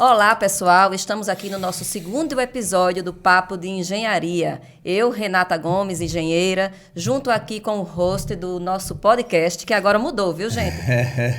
Olá, pessoal. Estamos aqui no nosso segundo episódio do Papo de Engenharia. Eu, Renata Gomes, engenheira, junto aqui com o host do nosso podcast, que agora mudou, viu, gente?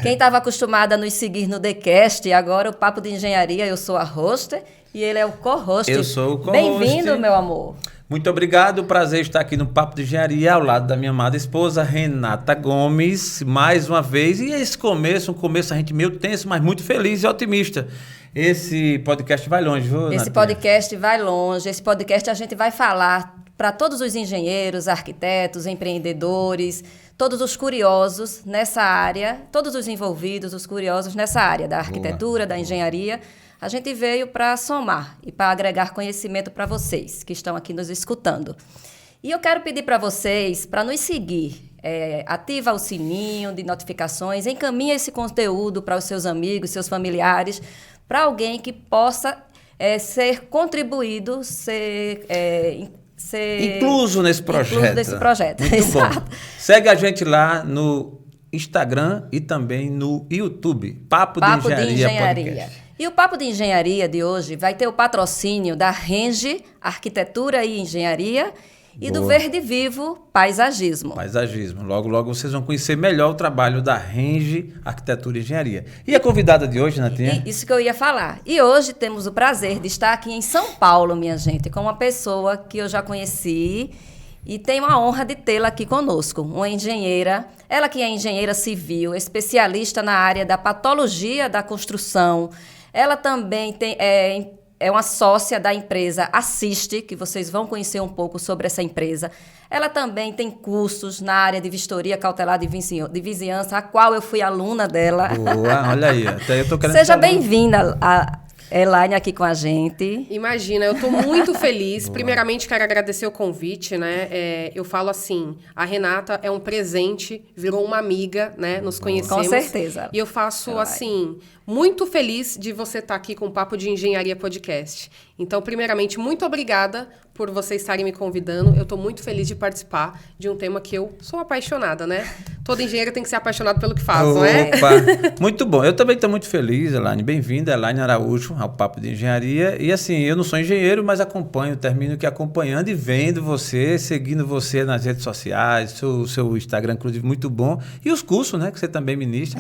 Quem estava acostumado a nos seguir no TheCast, agora o Papo de Engenharia, eu sou a host e ele é o co-host. Eu sou o co-host. Bem-vindo, meu amor. Muito obrigado, prazer estar aqui no Papo de Engenharia, ao lado da minha amada esposa, Renata Gomes, mais uma vez. E esse começo, a gente meio tenso, mas muito feliz e otimista. Esse podcast vai longe, viu, Nath? Esse podcast vai longe. Esse podcast a gente vai falar para todos os engenheiros, arquitetos, empreendedores, todos os curiosos nessa área, todos os envolvidos, os curiosos nessa área da arquitetura, da engenharia. A gente veio para somar e para agregar conhecimento para vocês que estão aqui nos escutando. E eu quero pedir para vocês para nos seguir. Ativa o sininho de notificações, encaminha esse conteúdo para os seus amigos, seus familiares, para alguém que possa ser contribuído, ser incluso nesse projeto. Incluso nesse projeto. Muito Exato. bom. Segue a gente lá no Instagram e também no YouTube. Papo de Engenharia Podcast. E o Papo de Engenharia de hoje vai ter o patrocínio da Renge Arquitetura e Engenharia e do Verde Vivo Paisagismo. Paisagismo. Logo, logo vocês vão conhecer melhor o trabalho da Renge Arquitetura e Engenharia. E a convidada de hoje, Natinha? Isso que eu ia falar. E hoje temos o prazer de estar aqui em São Paulo, minha gente, com uma pessoa que eu já conheci e tenho a honra de tê-la aqui conosco, uma engenheira, ela que é engenheira civil, especialista na área da patologia da construção. Ela também é uma sócia da empresa Assiste, que vocês vão conhecer um pouco sobre essa empresa. Ela também tem cursos na área de vistoria cautelar de vizinhança, a qual eu fui aluna dela. Boa, olha aí. Até eu tô querendo Seja bem-vinda, Elaine, aqui com a gente. Imagina, eu estou muito feliz. Primeiramente, quero agradecer o convite, né? Eu falo assim, a Renata é um presente, virou uma amiga, né? Nos conhecemos. Com certeza. E eu faço, assim, muito feliz de você estar aqui com o Papo de Engenharia Podcast. Então, primeiramente, muito obrigada por vocês estarem me convidando. Eu estou muito feliz de participar de um tema que eu sou apaixonada, né? Todo engenheiro tem que ser apaixonado pelo que faz, não é? Muito bom. Eu também estou muito feliz, Elaine. Bem-vinda, Elaine Araújo, ao Papo de Engenharia. E assim, eu não sou engenheiro, mas termino que acompanhando e vendo você, seguindo você nas redes sociais, seu Instagram, inclusive, muito bom. E os cursos, né, que você também ministra.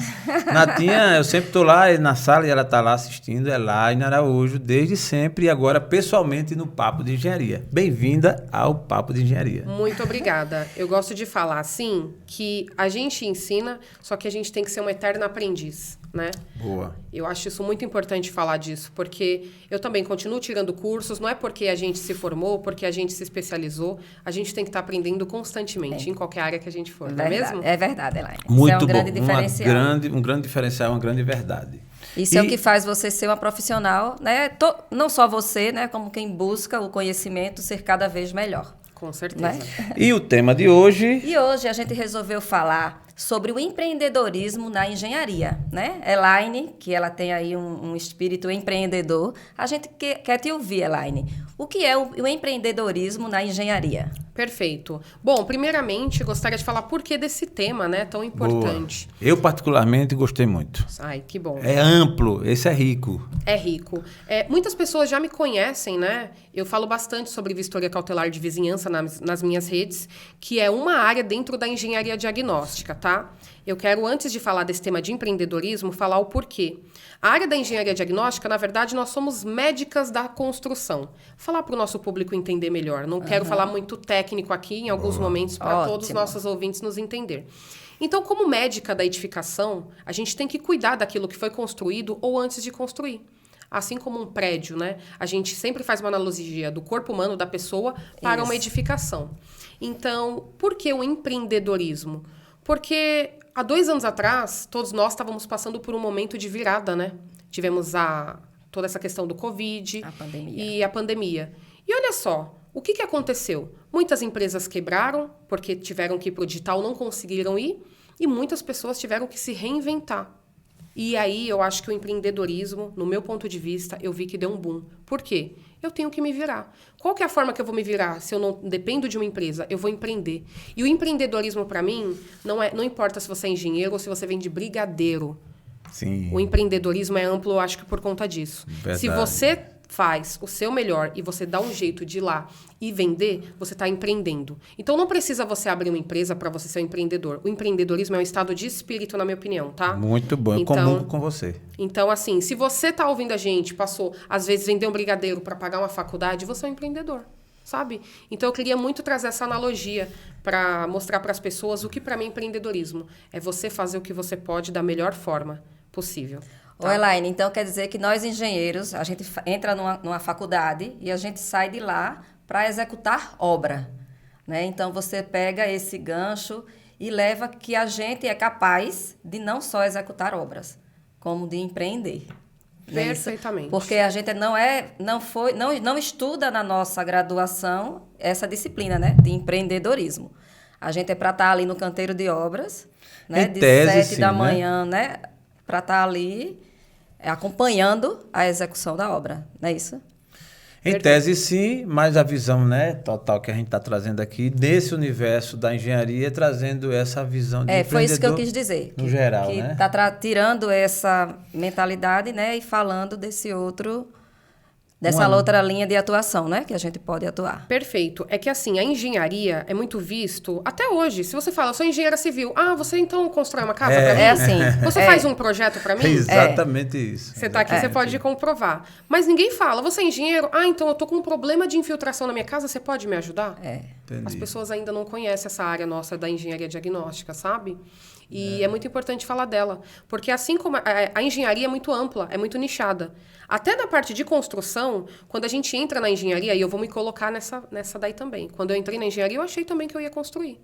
Natinha, eu sempre estou lá na sala e ela está lá assistindo, Elaine Araújo, desde sempre e agora pessoalmente no Papo de Engenharia. Bem-vinda ao Papo de Engenharia. Muito obrigada. Eu gosto de falar assim, que a gente ensina, só que a gente tem que ser um eterno aprendiz, né? Boa. Eu acho isso muito importante falar disso, porque eu também continuo tirando cursos, não é porque a gente se formou, porque a gente se especializou, a gente tem que estar aprendendo constantemente, em qualquer área que a gente for, não é mesmo? É verdade, Elaine. Muito Isso é um bom. grande diferencial. Um grande diferencial, uma grande verdade. Isso é o que faz você ser uma profissional, né? Não só você, né? Como quem busca o conhecimento ser cada vez melhor. Com certeza. Né? E o tema de hoje? E hoje a gente resolveu falar sobre o empreendedorismo na engenharia, né? Elaine, que ela tem aí um espírito empreendedor. A gente quer te ouvir, Elaine. O que é o empreendedorismo na engenharia? Perfeito. Bom, primeiramente, gostaria de falar por que desse tema, né, tão importante. Boa. Eu, particularmente, gostei muito. Ai, que bom. É amplo, esse é rico. É rico. Muitas pessoas já me conhecem, né? Eu falo bastante sobre vistoria cautelar de vizinhança nas minhas redes, que é uma área dentro da engenharia diagnóstica, tá? Eu quero, antes de falar desse tema de empreendedorismo, falar o porquê. A área da engenharia diagnóstica, na verdade, nós somos médicas da construção. Falar para o nosso público entender melhor. Não quero falar muito técnico aqui, em alguns momentos, para todos os nossos ouvintes nos entender. Então, como médica da edificação, a gente tem que cuidar daquilo que foi construído ou antes de construir. Assim como um prédio, né? A gente sempre faz uma analogia do corpo humano, da pessoa, para uma edificação. Então, por que o empreendedorismo? Porque há 2 anos atrás, todos nós estávamos passando por um momento de virada, né? Tivemos toda essa questão do Covid e a pandemia. E olha só, o que aconteceu? Muitas empresas quebraram porque tiveram que ir para o digital, não conseguiram ir, e muitas pessoas tiveram que se reinventar. E aí eu acho que o empreendedorismo, no meu ponto de vista, eu vi que deu um boom. Por quê? Eu tenho que me virar. Qual que é a forma que eu vou me virar se eu não dependo de uma empresa? Eu vou empreender. E o empreendedorismo, para mim, não importa se você é engenheiro ou se você vende brigadeiro. Sim. O empreendedorismo é amplo, eu acho que por conta disso. Verdade. Se você faz o seu melhor e você dá um jeito de ir lá e vender, você está empreendendo. Então, não precisa você abrir uma empresa para você ser um empreendedor. O empreendedorismo é um estado de espírito, na minha opinião, tá? Muito bom, eu comungo com você. Então, assim, se você está ouvindo a gente, passou, às vezes, vender um brigadeiro para pagar uma faculdade, você é um empreendedor, sabe? Então, eu queria muito trazer essa analogia para mostrar para as pessoas o que, para mim, é empreendedorismo. É você fazer o que você pode da melhor forma possível. Ô, Elaine, então quer dizer que nós engenheiros, a gente entra numa faculdade e a gente sai de lá para executar obra, né? Então você pega esse gancho e leva que a gente é capaz de não só executar obras, como de empreender. Não é isso? Perfeitamente. Porque a gente não estuda na nossa graduação essa disciplina, né, de empreendedorismo. A gente é para estar ali no canteiro de obras, né, de 7 da manhã, né, para estar ali acompanhando a execução da obra, não é isso? Em tese, sim, mas a visão, né, total que a gente está trazendo aqui, desse universo da engenharia, trazendo essa visão de foi isso que eu quis dizer. No geral, que né? Está tirando essa mentalidade, né, e falando dessa outra linha de atuação, né, que a gente pode atuar. Perfeito. É que assim, a engenharia é muito visto, até hoje, se você fala, eu sou engenheira civil, você então constrói uma casa para mim? É assim. Você faz um projeto para mim? É exatamente isso. Você tá aqui, você pode comprovar. Mas ninguém fala, você é engenheiro? Então eu tô com um problema de infiltração na minha casa, você pode me ajudar? Entendi. As pessoas ainda não conhecem essa área nossa da engenharia diagnóstica, sabe? E é muito importante falar dela. Porque assim como a engenharia é muito ampla, é muito nichada. Até na parte de construção, quando a gente entra na engenharia, e eu vou me colocar nessa daí também. Quando eu entrei na engenharia, eu achei também que eu ia construir.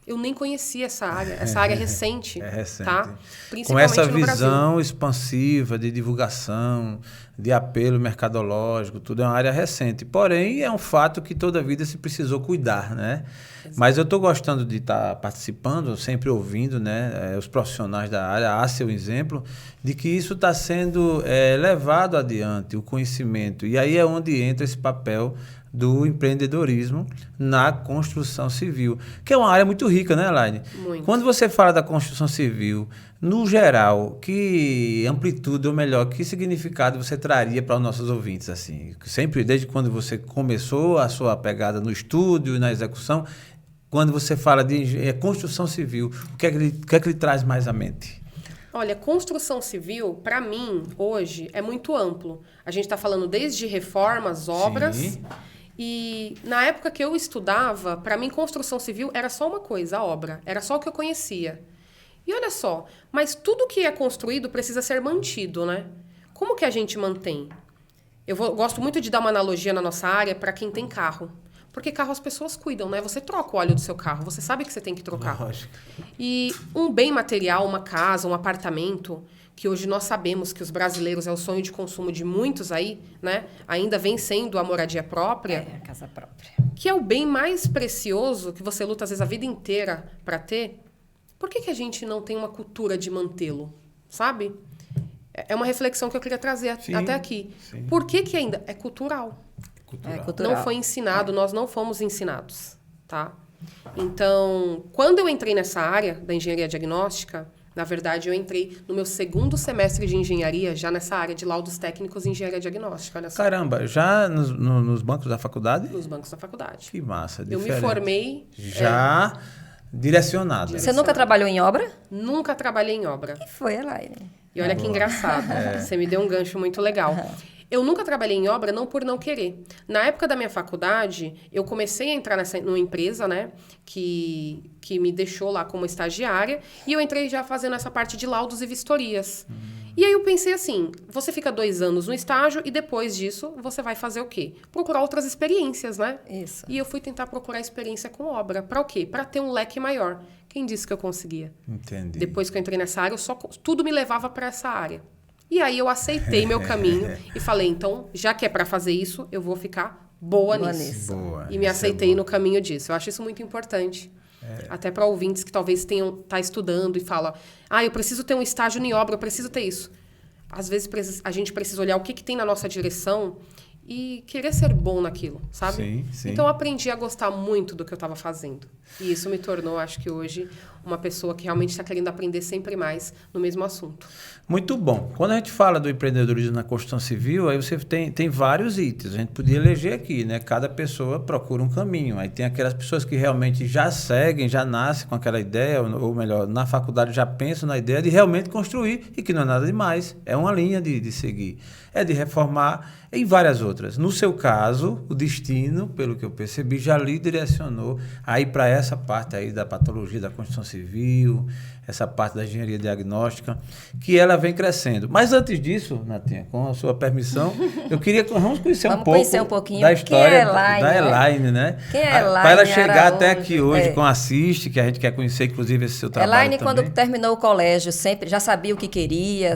Eu nem conhecia essa área é recente. É recente. Tá? Com essa no Brasil. visão expansiva de divulgação, de apelo mercadológico, tudo é uma área recente. Porém, é um fato que toda vida se precisou cuidar, né? Exato. Mas eu estou gostando de estar participando, sempre ouvindo, né, os profissionais da área, a seu exemplo, de que isso está sendo levado adiante, o conhecimento. E aí é onde entra esse papel do empreendedorismo na construção civil, que é uma área muito rica, né, Elaine? Muito. Quando você fala da construção civil, no geral, que amplitude, ou melhor, que significado você traria para os nossos ouvintes, assim? Sempre, desde quando você começou a sua pegada no estúdio e na execução, quando você fala de construção civil, o que é que lhe traz mais à mente? Olha, construção civil, para mim, hoje, é muito amplo. A gente está falando desde reformas, obras... Sim. E na época que eu estudava, para mim, construção civil era só uma coisa, a obra. Era só o que eu conhecia. E olha só, mas tudo que é construído precisa ser mantido, né? Como que a gente mantém? Eu gosto muito de dar uma analogia na nossa área para quem tem carro. Porque carro as pessoas cuidam, né? Você troca o óleo do seu carro, você sabe que você tem que trocar. Lógico. E um bem material, uma casa, um apartamento... que hoje nós sabemos que os brasileiros é o sonho de consumo de muitos aí, né? Ainda vem sendo a moradia própria. A casa própria. Que é o bem mais precioso que você luta, às vezes, a vida inteira para ter. Por que a gente não tem uma cultura de mantê-lo, sabe? É uma reflexão que eu queria trazer até aqui. Sim. Por que ainda? É cultural. É cultural. Não foi ensinado, nós não fomos ensinados, tá? Então, quando eu entrei nessa área da engenharia diagnóstica... Na verdade, eu entrei no meu segundo semestre de engenharia, já nessa área de laudos técnicos em engenharia diagnóstica. Olha só. Caramba, já nos bancos da faculdade? Nos bancos da faculdade. Que massa, Eu diferente. me formei... Já direcionada. Você nunca trabalhou em obra? Nunca trabalhei em obra. Que foi, Elaine? E olha que engraçado. Você me deu um gancho muito legal. Eu nunca trabalhei em obra, não por não querer. Na época da minha faculdade, eu comecei a entrar numa empresa, né, que me deixou lá como estagiária, e eu entrei já fazendo essa parte de laudos e vistorias. E aí eu pensei assim, você fica 2 anos no estágio e depois disso você vai fazer o quê? Procurar outras experiências, né? Isso. E eu fui tentar procurar experiência com obra. Para o quê? Para ter um leque maior. Quem disse que eu conseguia? Entendi. Depois que eu entrei nessa área, tudo me levava para essa área. E aí eu aceitei meu caminho e falei, então, já que é para fazer isso, eu vou ficar boa nisso. Boa. E me aceitei no caminho disso. Eu acho isso muito importante. Até para ouvintes que talvez tá estudando e fala, eu preciso ter um estágio em obra, eu preciso ter isso. Às vezes a gente precisa olhar o que tem na nossa direção e querer ser bom naquilo, sabe? Sim, sim. Então, eu aprendi a gostar muito do que eu estava fazendo. E isso me tornou, acho que hoje, uma pessoa que realmente está querendo aprender sempre mais no mesmo assunto. Muito bom. Quando a gente fala do empreendedorismo na construção civil, aí você tem vários itens. A gente podia eleger aqui, né? Cada pessoa procura um caminho. Aí tem aquelas pessoas que realmente já seguem, já nascem com aquela ideia, ou melhor, na faculdade já pensam na ideia de realmente construir, e que não é nada demais. É uma linha de seguir. É de reformar, e várias outras. No seu caso, o destino, pelo que eu percebi, já lhe direcionou aí para essa parte aí da patologia da construção civil, essa parte da engenharia diagnóstica, que ela vem crescendo. Mas antes disso, Natinha, com a sua permissão, eu queria vamos conhecer um pouco da história da Elaine, né? Quem é Elaine? Para ela chegar até aqui hoje com a Assiste, que a gente quer conhecer, inclusive, esse seu trabalho Elaine, também. quando terminou o colégio, sempre já sabia o que queria,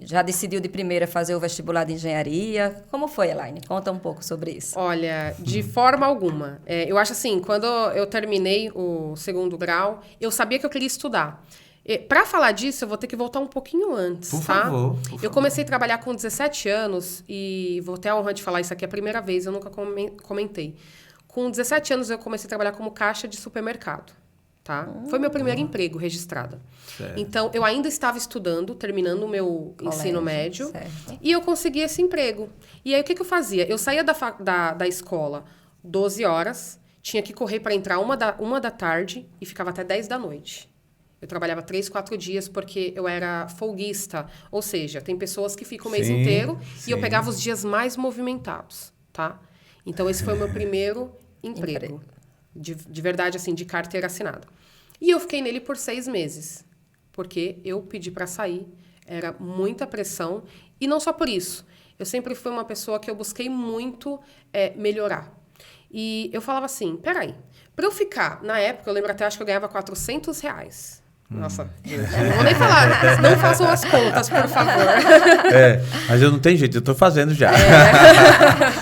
já decidiu de primeira fazer o vestibular de engenharia. Como foi, Elaine? Conta um pouco sobre isso. Olha, de forma alguma. Eu acho assim, quando eu terminei o 2º grau, eu sabia que eu queria estudar. Para falar disso, eu vou ter que voltar um pouquinho antes, Por tá? favor. Eu comecei a trabalhar com 17 anos e vou ter a honra de falar isso aqui a primeira vez, eu nunca comentei. Com 17 anos, eu comecei a trabalhar como caixa de supermercado, tá? Foi meu primeiro emprego registrado. Certo. Então, eu ainda estava estudando, terminando o meu ensino médio, certo. e eu consegui esse emprego. E aí, o que eu fazia? Eu saía da escola 12 horas, tinha que correr para entrar 1 da tarde e ficava até 10 da noite. Eu trabalhava 3, 4 dias porque eu era folguista. Ou seja, tem pessoas que ficam o mês inteiro e eu pegava os dias mais movimentados, tá? Então, esse foi o meu primeiro emprego. De verdade, assim, de carteira assinada. E eu fiquei nele por 6 meses. Porque eu pedi para sair. Era muita pressão. E não só por isso. Eu sempre fui uma pessoa que eu busquei muito melhorar. E eu falava assim, peraí. Para eu ficar, na época, eu lembro até, acho que eu ganhava R$400. Nossa, não vou nem falar. Não façam as contas, por favor. Mas eu não tenho jeito, eu estou fazendo já.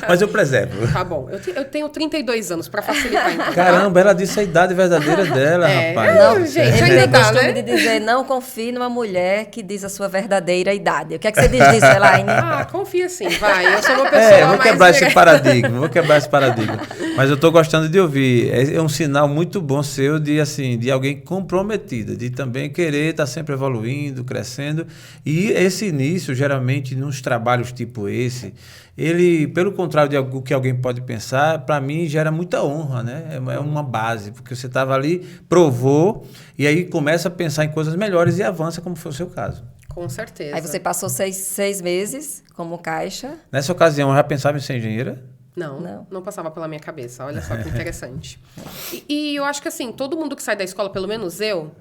Mas eu preservo. Tá bom, eu tenho 32 anos, para facilitar então. Caramba, ela disse a idade verdadeira dela, rapaz. Não, gente, Ele ainda tem dá, costume né? de dizer, não confie numa mulher que diz a sua verdadeira idade. O que é que você diz disso, Elaine? Confia sim, vai. Eu sou uma pessoa vou mais quebrar esse direta. paradigma, Mas eu estou gostando de ouvir. É um sinal muito bom seu de alguém comprometida, de também querer estar sempre evoluindo, crescendo. E esse início, geralmente, nos trabalhos tipo esse, ele, pelo contrário do que alguém pode pensar, para mim gera muita honra, né? É uma base, porque você estava ali, provou, e aí começa a pensar em coisas melhores e avança, como foi o seu caso. Com certeza. Aí você passou 6 meses como caixa. Nessa ocasião, eu já pensava em ser engenheira? Não passava pela minha cabeça. Olha só que interessante. E eu acho que assim, todo mundo que sai da escola, pelo menos eu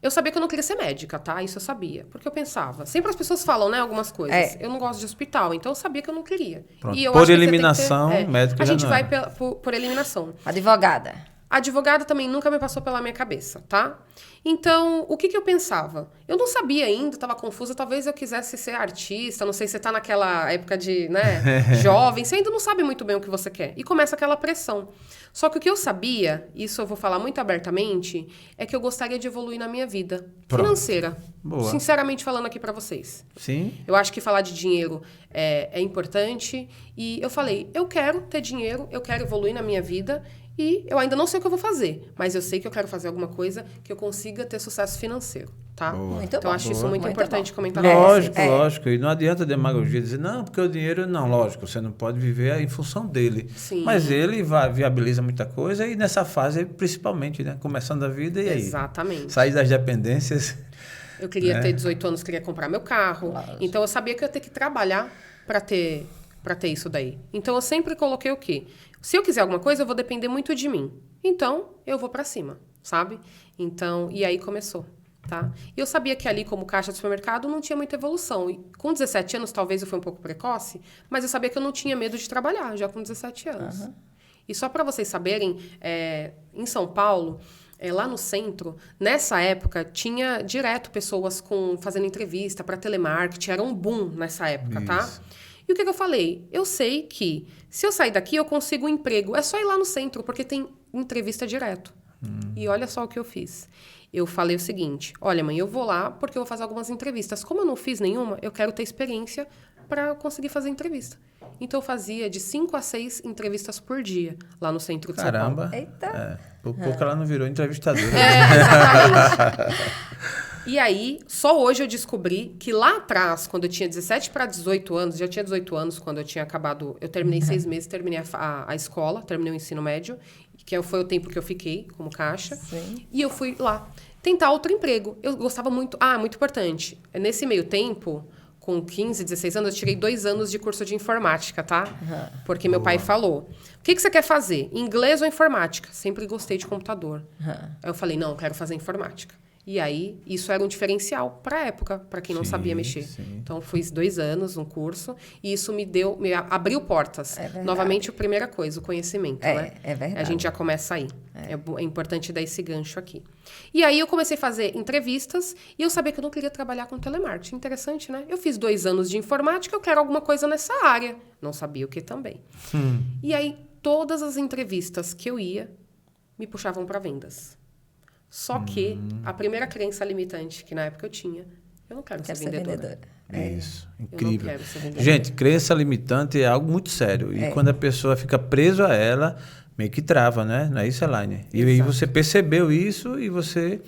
sabia que eu não queria ser médica, tá? Isso eu sabia. Porque eu pensava. Sempre as pessoas falam, né, algumas coisas. Eu não gosto de hospital, então eu sabia que eu não queria. Pronto. E eu Por acho eliminação, que médica a já gente não vai era. por eliminação. Advogada. Advogada também nunca me passou pela minha cabeça, tá? Então, o que eu pensava? Eu não sabia ainda, estava confusa. Talvez eu quisesse ser artista, não sei se você tá naquela época de, né, jovem. Você ainda não sabe muito bem o que você quer. E começa aquela pressão. Só que o que eu sabia, isso eu vou falar muito abertamente, é que eu gostaria de evoluir na minha vida financeira. Boa. Sinceramente falando aqui pra vocês. Sim. Eu acho que falar de dinheiro é importante. E eu falei, eu quero ter dinheiro, eu quero evoluir na minha vida. E eu ainda não sei o que eu vou fazer, mas eu sei que eu quero fazer alguma coisa que eu consiga ter sucesso financeiro, tá? Muito então, bom. acho isso muito importante comentar. Lógico. E não adianta demagogia dizer, não, porque o dinheiro, não, lógico, você não pode viver em função dele. Sim. Mas ele viabiliza muita coisa e nessa fase, principalmente, né? Começando a vida e aí? Exatamente. Sair das dependências. Eu queria ter 18 anos, queria comprar meu carro. Lógico. Então, eu sabia que eu ia ter que trabalhar para ter isso daí. Então, eu sempre coloquei o quê? Se eu quiser alguma coisa, eu vou depender muito de mim. Então, eu vou para cima, sabe? Então, e aí começou, tá? E eu sabia que ali, como caixa de supermercado, não tinha muita evolução. E com 17 anos, talvez eu fui um pouco precoce, mas eu sabia que eu não tinha medo de trabalhar, já com 17 anos. Uhum. E só para vocês saberem, em São Paulo, lá no centro, nessa época, tinha direto pessoas fazendo entrevista para telemarketing, era um boom nessa época, tá? E o que eu falei? Eu sei que se eu sair daqui, eu consigo um emprego. É só ir lá no centro, porque tem entrevista direto. E olha só o que eu fiz. Eu falei o seguinte, olha, mãe, eu vou lá porque eu vou fazer algumas entrevistas. Como eu não fiz nenhuma, eu quero ter experiência para conseguir fazer entrevista. Então, eu fazia de 5 a 6 entrevistas por dia lá no centro de São Paulo. Caramba. Eita. Por pouco ela não virou entrevistadora. Exatamente. E aí, só hoje eu descobri que lá atrás, quando eu tinha 17 para 18 anos, já tinha 18 anos quando eu tinha acabado... Eu terminei 6 meses, terminei a escola, terminei o ensino médio, que foi o tempo que eu fiquei como caixa. Sim. E eu fui lá tentar outro emprego. Eu gostava muito... muito importante. Nesse meio tempo, com 15, 16 anos, eu tirei 2 anos de curso de informática, tá? Porque meu pai falou, o que você quer fazer? Inglês ou informática? Sempre gostei de computador. Aí eu falei, não, eu quero fazer informática. E aí, isso era um diferencial para a época, para quem não sabia mexer. Sim. Então, fiz 2 anos, um curso, e isso me abriu portas. É verdade. Novamente, a primeira coisa, o conhecimento, né? É verdade. A gente já começa aí. É importante dar esse gancho aqui. E aí, eu comecei a fazer entrevistas, e eu sabia que eu não queria trabalhar com telemarketing. Interessante, né? Eu fiz 2 anos de informática, eu quero alguma coisa nessa área. Não sabia o que também. E aí, todas as entrevistas que eu ia, me puxavam para vendas. Só que a primeira crença limitante que na época eu tinha, eu não quero ser vendedora. Isso, Eu não incrível. quero ser vendedora. Gente, crença limitante é algo muito sério. E quando a pessoa fica presa a ela, meio que trava, né? Não é isso, Elaine? E aí você percebeu isso e você...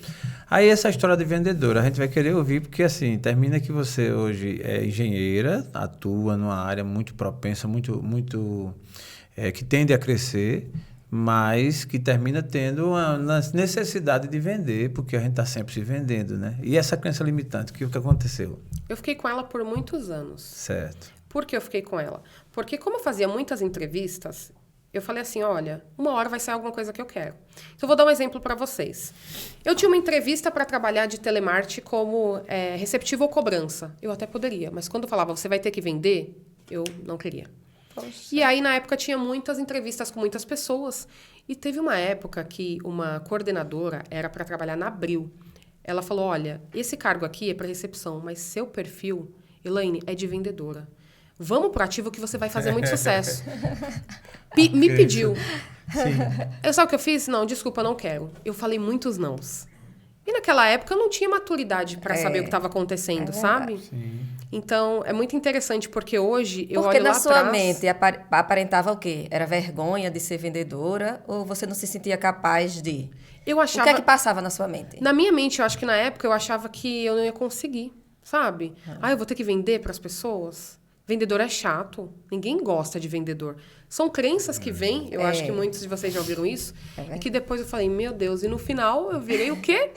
Aí essa história de vendedora, a gente vai querer ouvir, porque assim, termina que você hoje é engenheira, atua numa área muito propensa, muito que tende a crescer, mas que termina tendo uma necessidade de vender, porque a gente está sempre se vendendo, né? E essa crença limitante, o que aconteceu? Eu fiquei com ela por muitos anos. Certo. Por que eu fiquei com ela? Porque como eu fazia muitas entrevistas, eu falei assim, olha, uma hora vai sair alguma coisa que eu quero. Então, eu vou dar um exemplo para vocês. Eu tinha uma entrevista para trabalhar de telemarketing como receptivo ou cobrança. Eu até poderia, mas quando eu falava, você vai ter que vender, eu não queria. Poxa. E aí, na época, tinha muitas entrevistas com muitas pessoas. E teve uma época que uma coordenadora era para trabalhar na Abril. Ela falou, olha, esse cargo aqui é para recepção, mas seu perfil, Elaine, é de vendedora. Vamos pro ativo que você vai fazer muito sucesso. Me pediu. Eu sabe o que eu fiz? Não, desculpa, não quero. Eu falei muitos nãos. E naquela época eu não tinha maturidade para saber o que estava acontecendo, sabe? Sim. Então, é muito interessante, porque hoje eu Porque olho lá na sua atrás... mente aparentava o quê? Era vergonha de ser vendedora ou você não se sentia capaz de? Eu achava... O que é que passava na sua mente? Na minha mente, eu acho que na época eu achava que eu não ia conseguir, sabe? Eu vou ter que vender para as pessoas? Vendedor é chato. Ninguém gosta de vendedor. São crenças que vêm, eu acho que muitos de vocês já ouviram isso, e que depois eu falei, meu Deus, e no final eu virei o quê?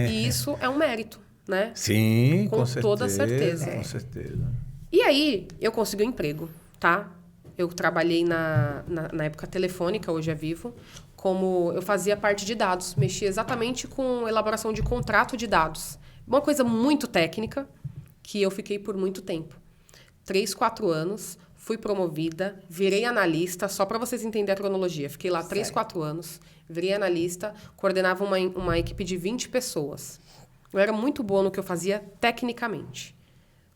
E isso é um mérito, né? Sim, Com com certeza. toda certeza. Com certeza. E aí, eu consegui um emprego, tá? Eu trabalhei na época telefônica, hoje é Vivo, como eu fazia parte de dados, mexia exatamente com elaboração de contrato de dados. Uma coisa muito técnica, que eu fiquei por muito tempo. 3, 4 anos, fui promovida, virei analista, só para vocês entenderem a cronologia. Fiquei lá 3, 4 anos, virei analista, coordenava uma equipe de 20 pessoas. Eu era muito boa no que eu fazia tecnicamente.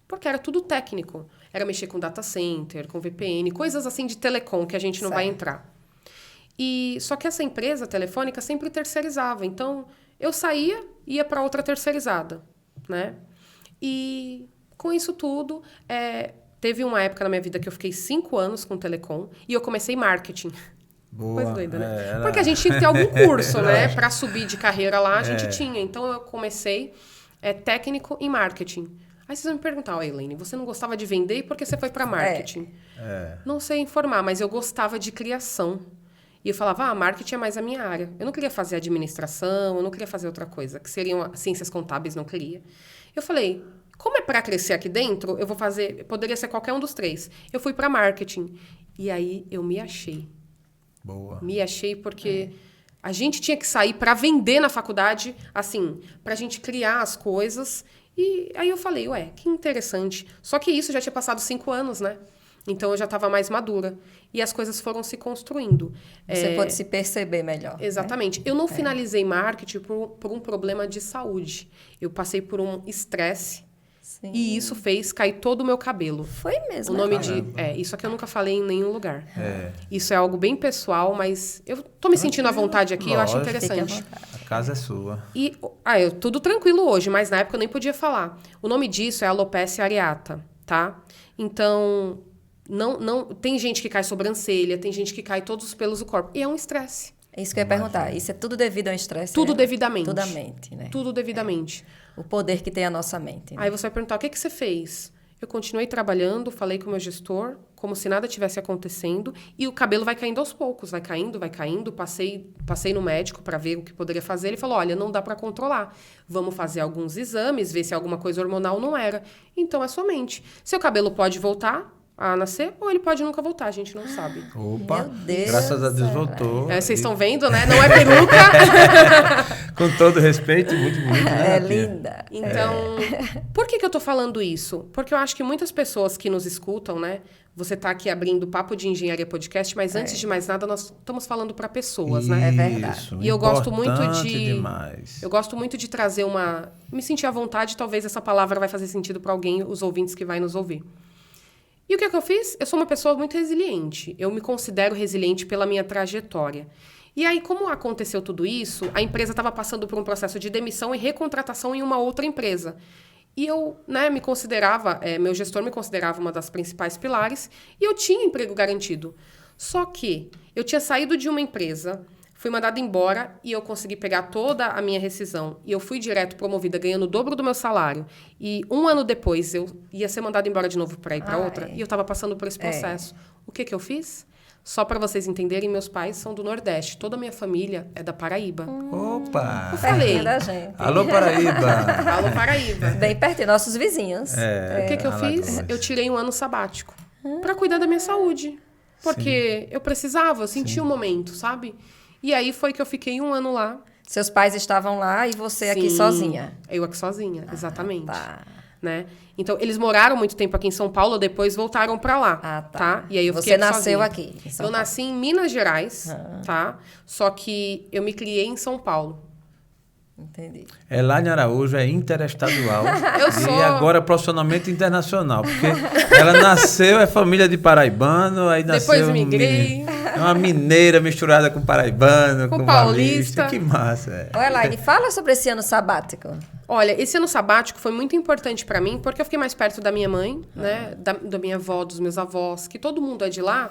Porque era tudo técnico. Era mexer com data center, com VPN, coisas assim de telecom que a gente não vai entrar. Só que essa empresa telefônica sempre terceirizava. Então, eu saía e ia para outra terceirizada, né? E com isso tudo, teve uma época na minha vida que eu fiquei 5 anos com telecom e eu comecei marketing. Boa. Coisa doida, né? Porque a gente tinha que ter algum curso, né? Para subir de carreira lá, a gente tinha. Então, eu comecei técnico em marketing. Aí vocês vão me perguntar, Elaine, você não gostava de vender e por que você foi para marketing? Não sei informar, mas eu gostava de criação. E eu falava, marketing é mais a minha área. Eu não queria fazer administração, eu não queria fazer outra coisa, que seriam ciências contábeis, não queria. Eu falei, como é para crescer aqui dentro, eu vou fazer, poderia ser qualquer um dos 3. Eu fui para marketing. E aí eu me achei. Boa. Me achei porque a gente tinha que sair para vender na faculdade, assim, para a gente criar as coisas. E aí eu falei, que interessante. Só que isso já tinha passado 5 anos, né? Então, eu já estava mais madura. E as coisas foram se construindo. Você pode se perceber melhor. Exatamente. Né? Eu não finalizei marketing por um problema de saúde. Eu passei por um estresse. Sim. E isso fez cair todo o meu cabelo. Foi mesmo. O nome isso aqui eu nunca falei em nenhum lugar. Isso é algo bem pessoal, mas eu tô me sentindo à vontade aqui, eu acho interessante. A casa é sua. E eu tudo tranquilo hoje, mas na época eu nem podia falar. O nome disso é alopecia areata, tá? Então, Tem gente que cai sobrancelha, tem gente que cai todos os pelos do corpo. E é um estresse. É isso que eu ia perguntar. Isso é tudo devido ao estresse? Tudo né? devidamente. Tudo a mente, né? Tudo devidamente. O poder que tem a nossa mente. Né? Aí você vai perguntar, o que você fez? Eu continuei trabalhando, falei com o meu gestor, como se nada tivesse acontecendo, e o cabelo vai caindo aos poucos, vai caindo. Passei no médico para ver o que poderia fazer. Ele falou, olha, não dá para controlar. Vamos fazer alguns exames, ver se alguma coisa hormonal não era. Então, é sua mente. Seu cabelo pode voltar a nascer, ou ele pode nunca voltar, a gente não sabe. Opa, Meu Deus graças a Deus do céu, voltou. Vocês estão vendo, né? Não é peruca. Com todo respeito, muito bonito, né? É Tia? linda. Então, por que eu tô falando isso? Porque eu acho que muitas pessoas que nos escutam, né? Você tá aqui abrindo Papo de Engenharia Podcast, mas antes de mais nada, nós estamos falando para pessoas, né? É verdade. Isso, E eu gosto muito importante de... demais. Eu gosto muito de trazer me sentir à vontade, talvez essa palavra vai fazer sentido para alguém, os ouvintes que vai nos ouvir. E o que eu fiz? Eu sou uma pessoa muito resiliente. Eu me considero resiliente pela minha trajetória. E aí, como aconteceu tudo isso, a empresa estava passando por um processo de demissão e recontratação em uma outra empresa. E eu, né, me considerava, meu gestor me considerava uma das principais pilares, e eu tinha emprego garantido. Só que eu tinha saído de uma empresa, fui mandada embora e eu consegui pegar toda a minha rescisão. E eu fui direto promovida, ganhando o dobro do meu salário. E 1 ano depois, eu ia ser mandada embora de novo para ir para outra. E eu estava passando por esse processo. O que eu fiz? Só para vocês entenderem, meus pais são do Nordeste. Toda a minha família é da Paraíba. Opa! Eu falei. Pertinho da gente. Alô, Paraíba! Alô, Paraíba. Bem pertinho, nossos vizinhos. O que eu fiz? Alagoas. Eu tirei 1 ano sabático para cuidar da minha saúde. Porque eu precisava, eu sentia o momento, sabe? E aí foi que eu fiquei 1 ano lá. Seus pais estavam lá e você aqui Sim, sozinha. Eu aqui sozinha, exatamente. Tá. Né? Então, eles moraram muito tempo aqui em São Paulo, depois voltaram para lá, Ah, tá. E aí eu Você fiquei nasceu sozinha. aqui, em São Eu Paulo. nasci em Minas Gerais, tá? Só que eu me criei em São Paulo. Entendi. Elaine Araújo é interestadual. Eu sou. E agora profissionalmente internacional. Porque ela nasceu, é família de paraibano, aí nasceu... Depois migrei. É uma mineira misturada com paraibano, com paulista. Que massa. Ô, Elaine, fala sobre esse ano sabático. Olha, esse ano sabático foi muito importante para mim, porque eu fiquei mais perto da minha mãe, né? Da minha avó, dos meus avós, que todo mundo é de lá.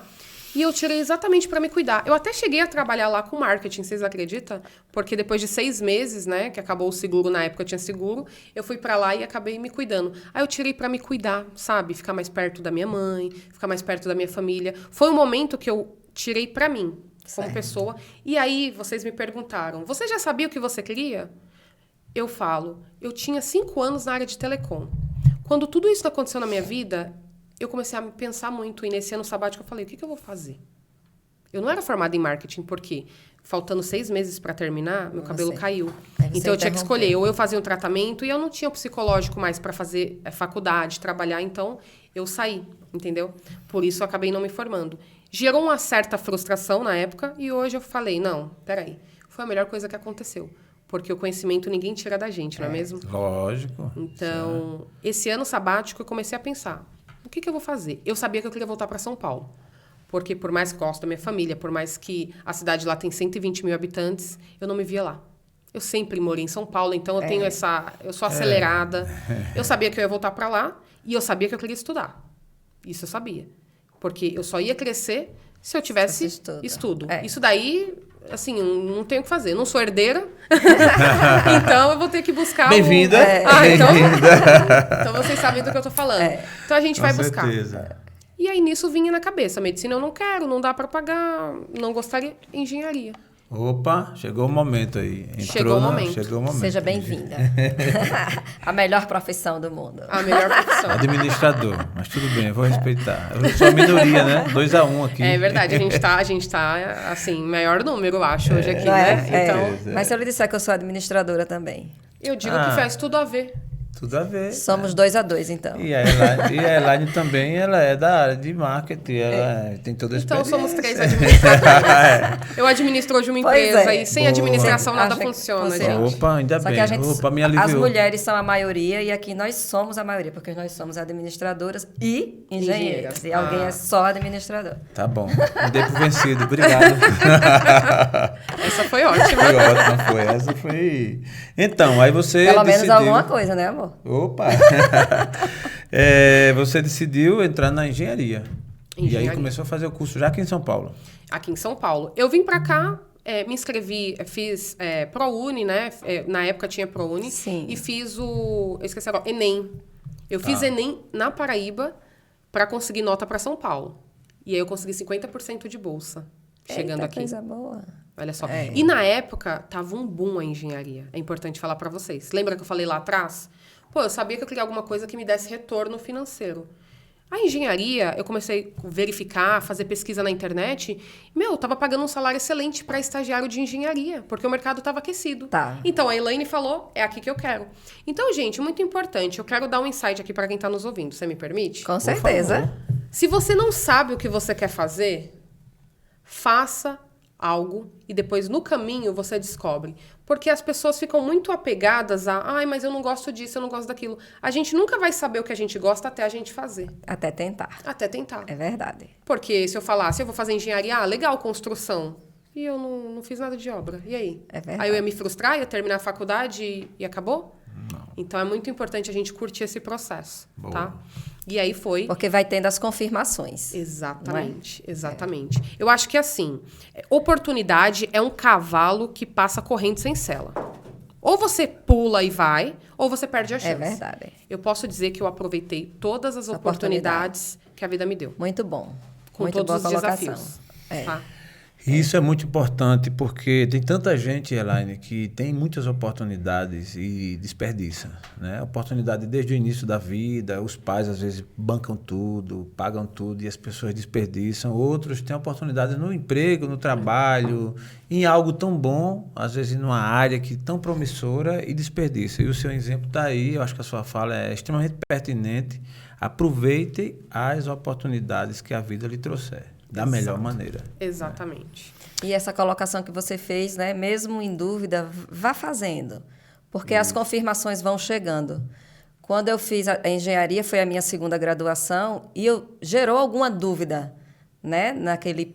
E eu tirei exatamente para me cuidar. Eu até cheguei a trabalhar lá com marketing, vocês acreditam? Porque depois de 6 meses, né, que acabou o seguro, na época eu tinha seguro, eu fui para lá e acabei me cuidando. Aí eu tirei para me cuidar, sabe? Ficar mais perto da minha mãe, ficar mais perto da minha família. Foi um momento que eu tirei para mim, como pessoa. E aí vocês me perguntaram, você já sabia o que você queria? Eu falo, eu tinha 5 anos na área de telecom. Quando tudo isso aconteceu na minha vida, eu comecei a pensar muito, e nesse ano sabático eu falei, o que eu vou fazer? Eu não era formada em marketing, porque faltando 6 meses para terminar, meu cabelo caiu. Então eu tinha que escolher, ou eu fazia um tratamento, e eu não tinha o psicológico mais para fazer faculdade, trabalhar, então eu saí, entendeu? Por isso eu acabei não me formando. Gerou uma certa frustração na época, e hoje eu falei, não, peraí, foi a melhor coisa que aconteceu. Porque o conhecimento ninguém tira da gente, não é mesmo? Lógico. Então, esse ano sabático eu comecei a pensar, o que eu vou fazer? Eu sabia que eu queria voltar para São Paulo. Porque por mais que gosto da minha família, por mais que a cidade lá tem 120 mil habitantes, eu não me via lá. Eu sempre morei em São Paulo, então eu tenho eu sou acelerada. Eu sabia que eu ia voltar para lá e eu sabia que eu queria estudar. Isso eu sabia. Porque eu só ia crescer se eu tivesse estudo. Isso daí, assim, não tenho o que fazer. Eu não sou herdeira, então eu vou ter que buscar... Bem-vinda. Então vocês sabem do que eu tô falando. Então a gente vai buscar. Certeza. E aí nisso vinha na cabeça, medicina eu não quero, não dá para pagar, não gostaria, engenharia. Opa, chegou o momento aí. Chegou o momento. Chegou o momento. Seja bem-vinda. A melhor profissão do mundo. A melhor profissão. Administrador, mas tudo bem, eu vou respeitar. Eu sou a minoria, né? 2-1 aqui. É verdade, a gente tá, assim, maior número, eu acho, hoje aqui, Não é? né? Então, Mas se eu lhe disser que eu sou administradora também. eu digo que faz tudo a ver. Tudo a ver. Somos 2-2, então. E a Elaine também, ela é da área de marketing, ela tem toda a Então experiência. somos 3 administradores. Eu administro hoje uma Pois empresa é. e sem Boa. administração nada Acho que funciona, você- gente. Opa, ainda Só bem. que a gente, Opa, me as aliviou. mulheres são a maioria e aqui nós somos a maioria, porque nós somos administradoras e engenheiras. E alguém é só administrador. Tá bom, me dei por vencido, obrigado. Essa foi ótima. Foi ótimo, foi. Essa foi... Então, aí você Pelo menos decidiu... alguma coisa, né, amor? Opa! Você decidiu entrar na engenharia. E aí começou a fazer o curso já aqui em São Paulo. Aqui em São Paulo. Eu vim para cá, me inscrevi, fiz ProUni, né? Na época tinha ProUni. Sim. E fiz eu esqueci agora, Enem. Eu fiz Enem na Paraíba para conseguir nota para São Paulo. E aí eu consegui 50% de bolsa chegando aqui. Coisa boa. Olha só. E na época, tava um boom a engenharia. É importante falar para vocês. Lembra que eu falei lá atrás? Pô, eu sabia que eu queria alguma coisa que me desse retorno financeiro. A engenharia, eu comecei a verificar, fazer pesquisa na internet. Eu tava pagando um salário excelente para estagiário de engenharia, porque o mercado tava aquecido. Tá. Então, a Elaine falou, é aqui que eu quero. Então, gente, muito importante, eu quero dar um insight aqui para quem tá nos ouvindo. Você me permite? Com certeza. Se você não sabe o que você quer fazer, faça algo e depois no caminho você descobre. Porque as pessoas ficam muito apegadas a mas eu não gosto disso, eu não gosto daquilo. A gente nunca vai saber o que a gente gosta até a gente fazer. Até tentar. Até tentar. É verdade. Porque se eu falasse, eu vou fazer engenharia, legal, construção. E eu não fiz nada de obra. E aí? É verdade. Aí eu ia me frustrar, ia terminar a faculdade e acabou? Não. Então é muito importante a gente curtir esse processo, Boa. tá? E aí foi... Porque vai tendo as confirmações. Exatamente, exatamente. Eu acho que assim, oportunidade é um cavalo que passa correndo sem sela. Ou você pula e vai, ou você perde a chance. É verdade. Eu posso dizer que eu aproveitei todas as oportunidades que a vida me deu. Muito bom. Com Muito todos boa os colocação. desafios. É. Tá? E isso é muito importante porque tem tanta gente, Elaine, que tem muitas oportunidades e desperdiça, né? Oportunidade desde o início da vida, os pais às vezes bancam tudo, pagam tudo e as pessoas desperdiçam. Outros têm oportunidades no emprego, no trabalho, em algo tão bom, às vezes numa área que tão promissora e desperdiça. E o seu exemplo está aí, eu acho que a sua fala é extremamente pertinente. Aproveite as oportunidades que a vida lhe trouxer. Da melhor maneira. Exatamente. E essa colocação que você fez, né? Mesmo em dúvida, vá fazendo. Porque as confirmações vão chegando. Quando eu fiz a engenharia, foi a minha segunda graduação, e gerou alguma dúvida, né?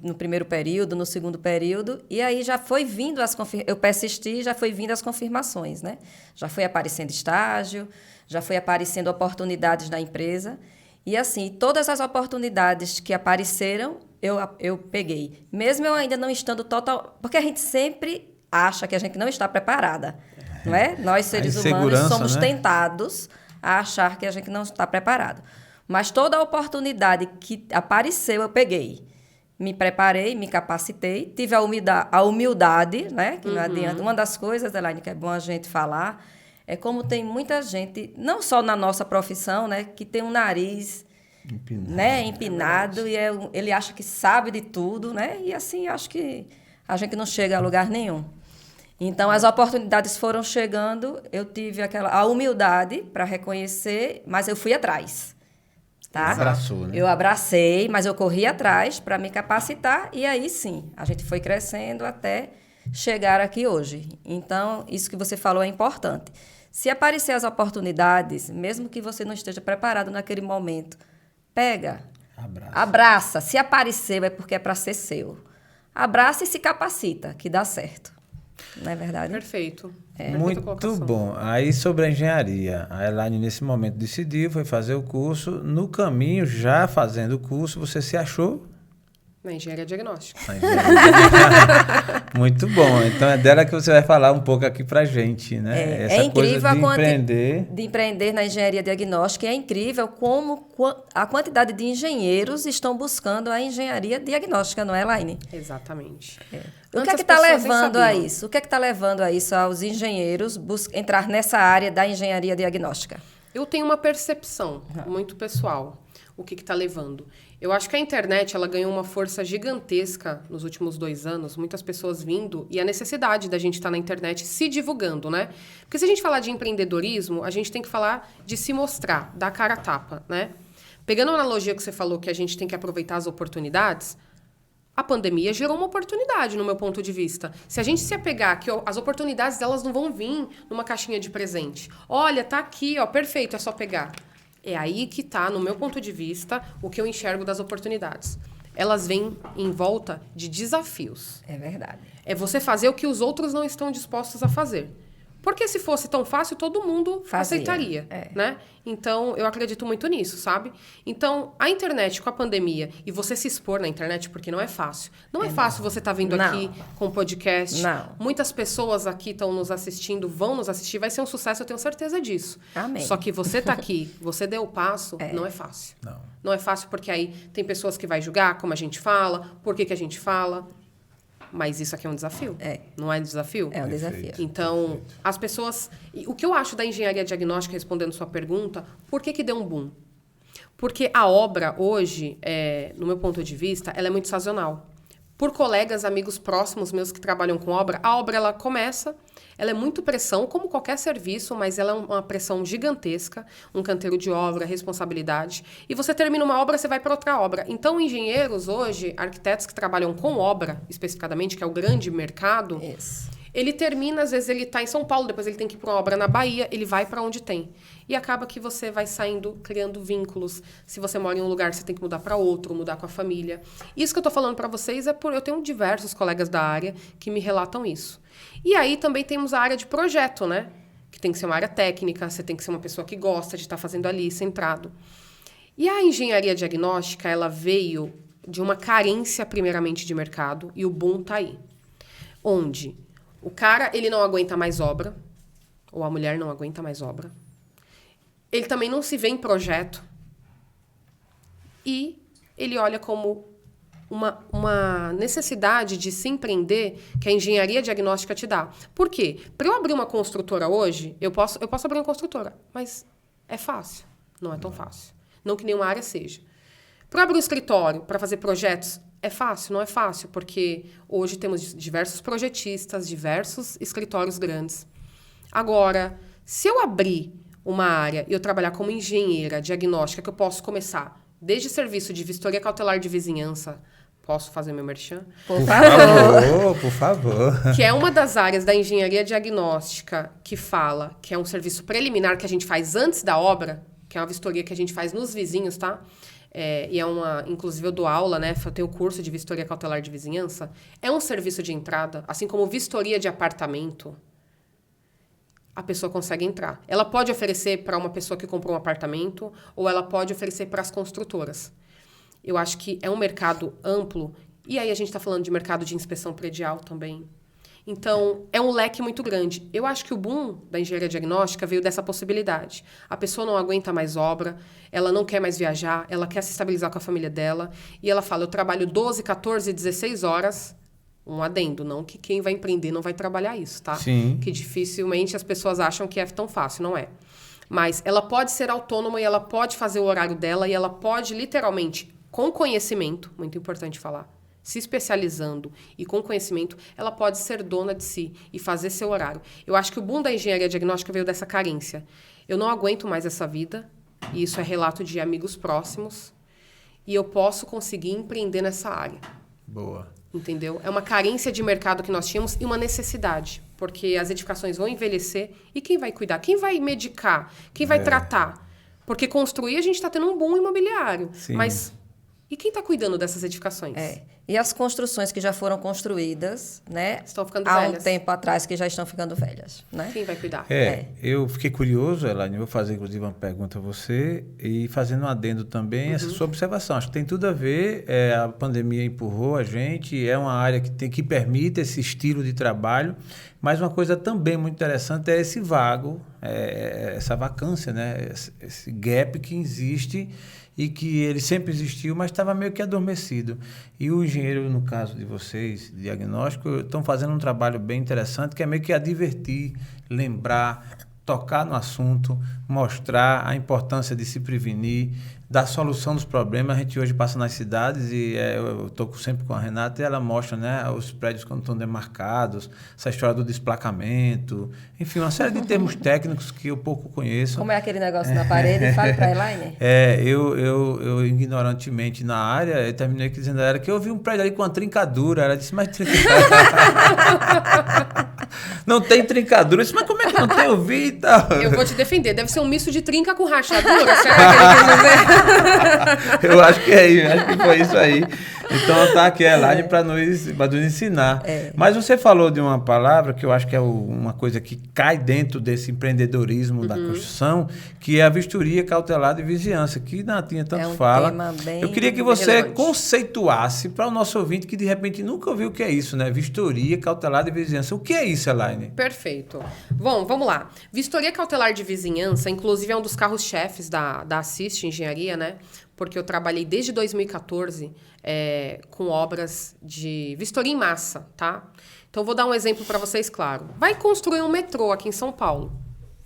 No primeiro período, no segundo período, e aí já foi vindo eu persisti, já foi vindo as confirmações, né? Já foi aparecendo estágio, já foi aparecendo oportunidades na empresa. E assim, todas as oportunidades que apareceram, eu peguei. Mesmo eu ainda não estando total... Porque a gente sempre acha que a gente não está preparada, não é? Nós, seres humanos, somos tentados a achar que a gente não está preparado. Mas toda a oportunidade que apareceu, eu peguei. Me preparei, me capacitei, tive a humildade, né? Que não adianta. Uma das coisas, Elaine, que é bom a gente falar... É como tem muita gente, não só na nossa profissão, né, que tem um nariz empinado e ele acha que sabe de tudo, né? E assim, acho que a gente não chega a lugar nenhum. Então, as oportunidades foram chegando, eu tive a humildade para reconhecer, mas eu fui atrás. Tá? Abraçou, né? Eu abracei, mas eu corri atrás para me capacitar e aí sim, a gente foi crescendo até chegar aqui hoje. Então, isso que você falou é importante. Se aparecer as oportunidades, mesmo que você não esteja preparado naquele momento, pega, abraça. Se apareceu, é porque é para ser seu. Abraça e se capacita, que dá certo. Não é verdade? Perfeito. Muito bom. Aí, sobre a engenharia, a Elaine, nesse momento, decidiu, foi fazer o curso. No caminho, já fazendo o curso, você se achou... Na engenharia diagnóstica. Muito bom. Então, é dela que você vai falar um pouco aqui pra gente, né? Essa incrível coisa de empreender na engenharia diagnóstica. É incrível como a quantidade de engenheiros estão buscando a engenharia diagnóstica, não é, Elaine? Exatamente. O que é que está levando a isso? O que é que está levando a isso aos engenheiros entrar nessa área da engenharia diagnóstica? Eu tenho uma percepção muito pessoal. O que está levando? Eu acho que a internet ela ganhou uma força gigantesca nos últimos 2 anos, muitas pessoas vindo, e a necessidade da gente estar na internet se divulgando, né? Porque se a gente falar de empreendedorismo, a gente tem que falar de se mostrar, dar cara a tapa, né? Pegando a analogia que você falou, que a gente tem que aproveitar as oportunidades, a pandemia gerou uma oportunidade, no meu ponto de vista. Se a gente se apegar que as oportunidades delas não vão vir numa caixinha de presente. Olha, tá aqui, ó, perfeito, é só pegar. É aí que está, no meu ponto de vista, o que eu enxergo das oportunidades. Elas vêm em volta de desafios. É verdade. É você fazer o que os outros não estão dispostos a fazer. Porque se fosse tão fácil, todo mundo aceitaria, É. né? Então, eu acredito muito nisso, sabe? Então, a internet com a pandemia e você se expor na internet, porque não é fácil. Não é fácil você estar vindo Não. aqui com um podcast. Não. Muitas pessoas aqui estão nos assistindo, vão nos assistir. Vai ser um sucesso, eu tenho certeza disso. Amém. Só que você tá aqui, você deu o passo, não é fácil. Não. Não é fácil porque aí tem pessoas que vai julgar como a gente fala, por que a gente fala. Mas isso aqui é um desafio. Não é um desafio? É um Perfeito. desafio. Então, as pessoas... E o que eu acho da engenharia diagnóstica, respondendo sua pergunta, por que deu um boom? Porque a obra, hoje, no meu ponto de vista, ela é muito sazonal. Por colegas, amigos próximos meus que trabalham com obra, a obra ela começa, ela é muito pressão, como qualquer serviço, mas ela é uma pressão gigantesca, um canteiro de obra, responsabilidade. E você termina uma obra, você vai para outra obra. Então, engenheiros hoje, arquitetos que trabalham com obra, especificamente, que é o grande mercado, Isso. ele termina, às vezes ele está em São Paulo, depois ele tem que ir para uma obra na Bahia, ele vai para onde tem. E acaba que você vai saindo, criando vínculos. Se você mora em um lugar, você tem que mudar para outro, mudar com a família. Isso que eu estou falando para vocês eu tenho diversos colegas da área que me relatam isso. E aí também temos a área de projeto, né? Que tem que ser uma área técnica, você tem que ser uma pessoa que gosta de estar fazendo ali, centrado. E a engenharia diagnóstica, ela veio de uma carência, primeiramente, de mercado, e o boom está aí. Onde o cara, ele não aguenta mais obra, ou a mulher não aguenta mais obra. Ele também não se vê em projeto. E ele olha como uma necessidade de se empreender que a engenharia diagnóstica te dá. Por quê? Para eu abrir uma construtora hoje, eu posso abrir uma construtora, mas é fácil. Não é tão fácil. Não que nenhuma área seja. Para abrir um escritório, para fazer projetos, é fácil? Não é fácil, porque hoje temos diversos projetistas, diversos escritórios grandes. Agora, se eu abrir uma área e eu trabalhar como engenheira diagnóstica, que eu posso começar desde serviço de vistoria cautelar de vizinhança, posso fazer meu merchan? Por favor. Por favor. Que é uma das áreas da engenharia diagnóstica que fala que é um serviço preliminar que a gente faz antes da obra, que é uma vistoria que a gente faz nos vizinhos, tá? E é inclusive eu dou aula, né? Eu tenho curso de vistoria cautelar de vizinhança. É um serviço de entrada, assim como vistoria de apartamento. A pessoa consegue entrar. Ela pode oferecer para uma pessoa que comprou um apartamento ou ela pode oferecer para as construtoras. Eu acho que é um mercado amplo. E aí a gente está falando de mercado de inspeção predial também. Então, é um leque muito grande. Eu acho que o boom da engenharia diagnóstica veio dessa possibilidade. A pessoa não aguenta mais obra, ela não quer mais viajar, ela quer se estabilizar com a família dela. E ela fala, eu trabalho 12, 14, 16 horas. Um adendo, não que quem vai empreender não vai trabalhar isso, tá? Sim. Que dificilmente as pessoas acham que é tão fácil, não é. Mas ela pode ser autônoma e ela pode fazer o horário dela e ela pode, literalmente, com conhecimento, muito importante falar, se especializando e com conhecimento, ela pode ser dona de si e fazer seu horário. Eu acho que o boom da engenharia diagnóstica veio dessa carência. Eu não aguento mais essa vida, e isso é relato de amigos próximos, e eu posso conseguir empreender nessa área. Boa. Entendeu? É uma carência de mercado que nós tínhamos e uma necessidade, porque as edificações vão envelhecer e quem vai cuidar? Quem vai medicar? Quem vai tratar? Porque construir, a gente está tendo um boom imobiliário, Sim. mas e quem está cuidando dessas edificações? E as construções que já foram construídas, né? Estão ficando há velhas. um tempo atrás que já estão ficando velhas, né? Quem vai cuidar? Eu fiquei curioso, Elaine, vou fazer inclusive uma pergunta a você e fazendo um adendo também essa sua observação. Acho que tem tudo a ver, a pandemia empurrou a gente, é uma área que permite esse estilo de trabalho, mas uma coisa também muito interessante é esse vago, essa vacância, né? Esse gap que existe e que ele sempre existiu, mas estava meio que adormecido. E o engenheiro, no caso de vocês, diagnóstico, estão fazendo um trabalho bem interessante, que é meio que advertir, lembrar, tocar no assunto, mostrar a importância de se prevenir, da solução dos problemas. A gente hoje passa nas cidades e eu estou sempre com a Renata e ela mostra, né, os prédios quando estão demarcados, essa história do desplacamento, enfim, uma série de termos técnicos que eu pouco conheço. Como é aquele negócio na parede? Fala para a Elaine. Eu ignorantemente na área, eu terminei dizendo a ela que eu vi um prédio ali com uma trincadura. Ela disse, mas não tem trincadura. Eu disse, mas como é que não tem? Eu vi e tal. Eu vou te defender. Deve ser um misto de trinca com rachadura. Será que ele quis dizer? Eu acho que é isso, acho que foi isso aí. Então tá aqui a Elaine para nos ensinar. Mas você falou de uma palavra que eu acho que é uma coisa que cai dentro desse empreendedorismo da construção, que é a vistoria cautelar de vizinhança, que Natinha tanto fala. Tema bem eu queria que você relevante. Conceituasse para o nosso ouvinte que de repente nunca ouviu o que é isso, né? Vistoria cautelar de vizinhança. O que é isso, Elaine? Perfeito. Bom, vamos lá. Vistoria cautelar de vizinhança, inclusive, é um dos carros-chefes da Assist Engenharia, né? Porque eu trabalhei desde 2014 com obras de vistoria em massa, tá? Então, vou dar um exemplo para vocês, claro. Vai construir um metrô aqui em São Paulo,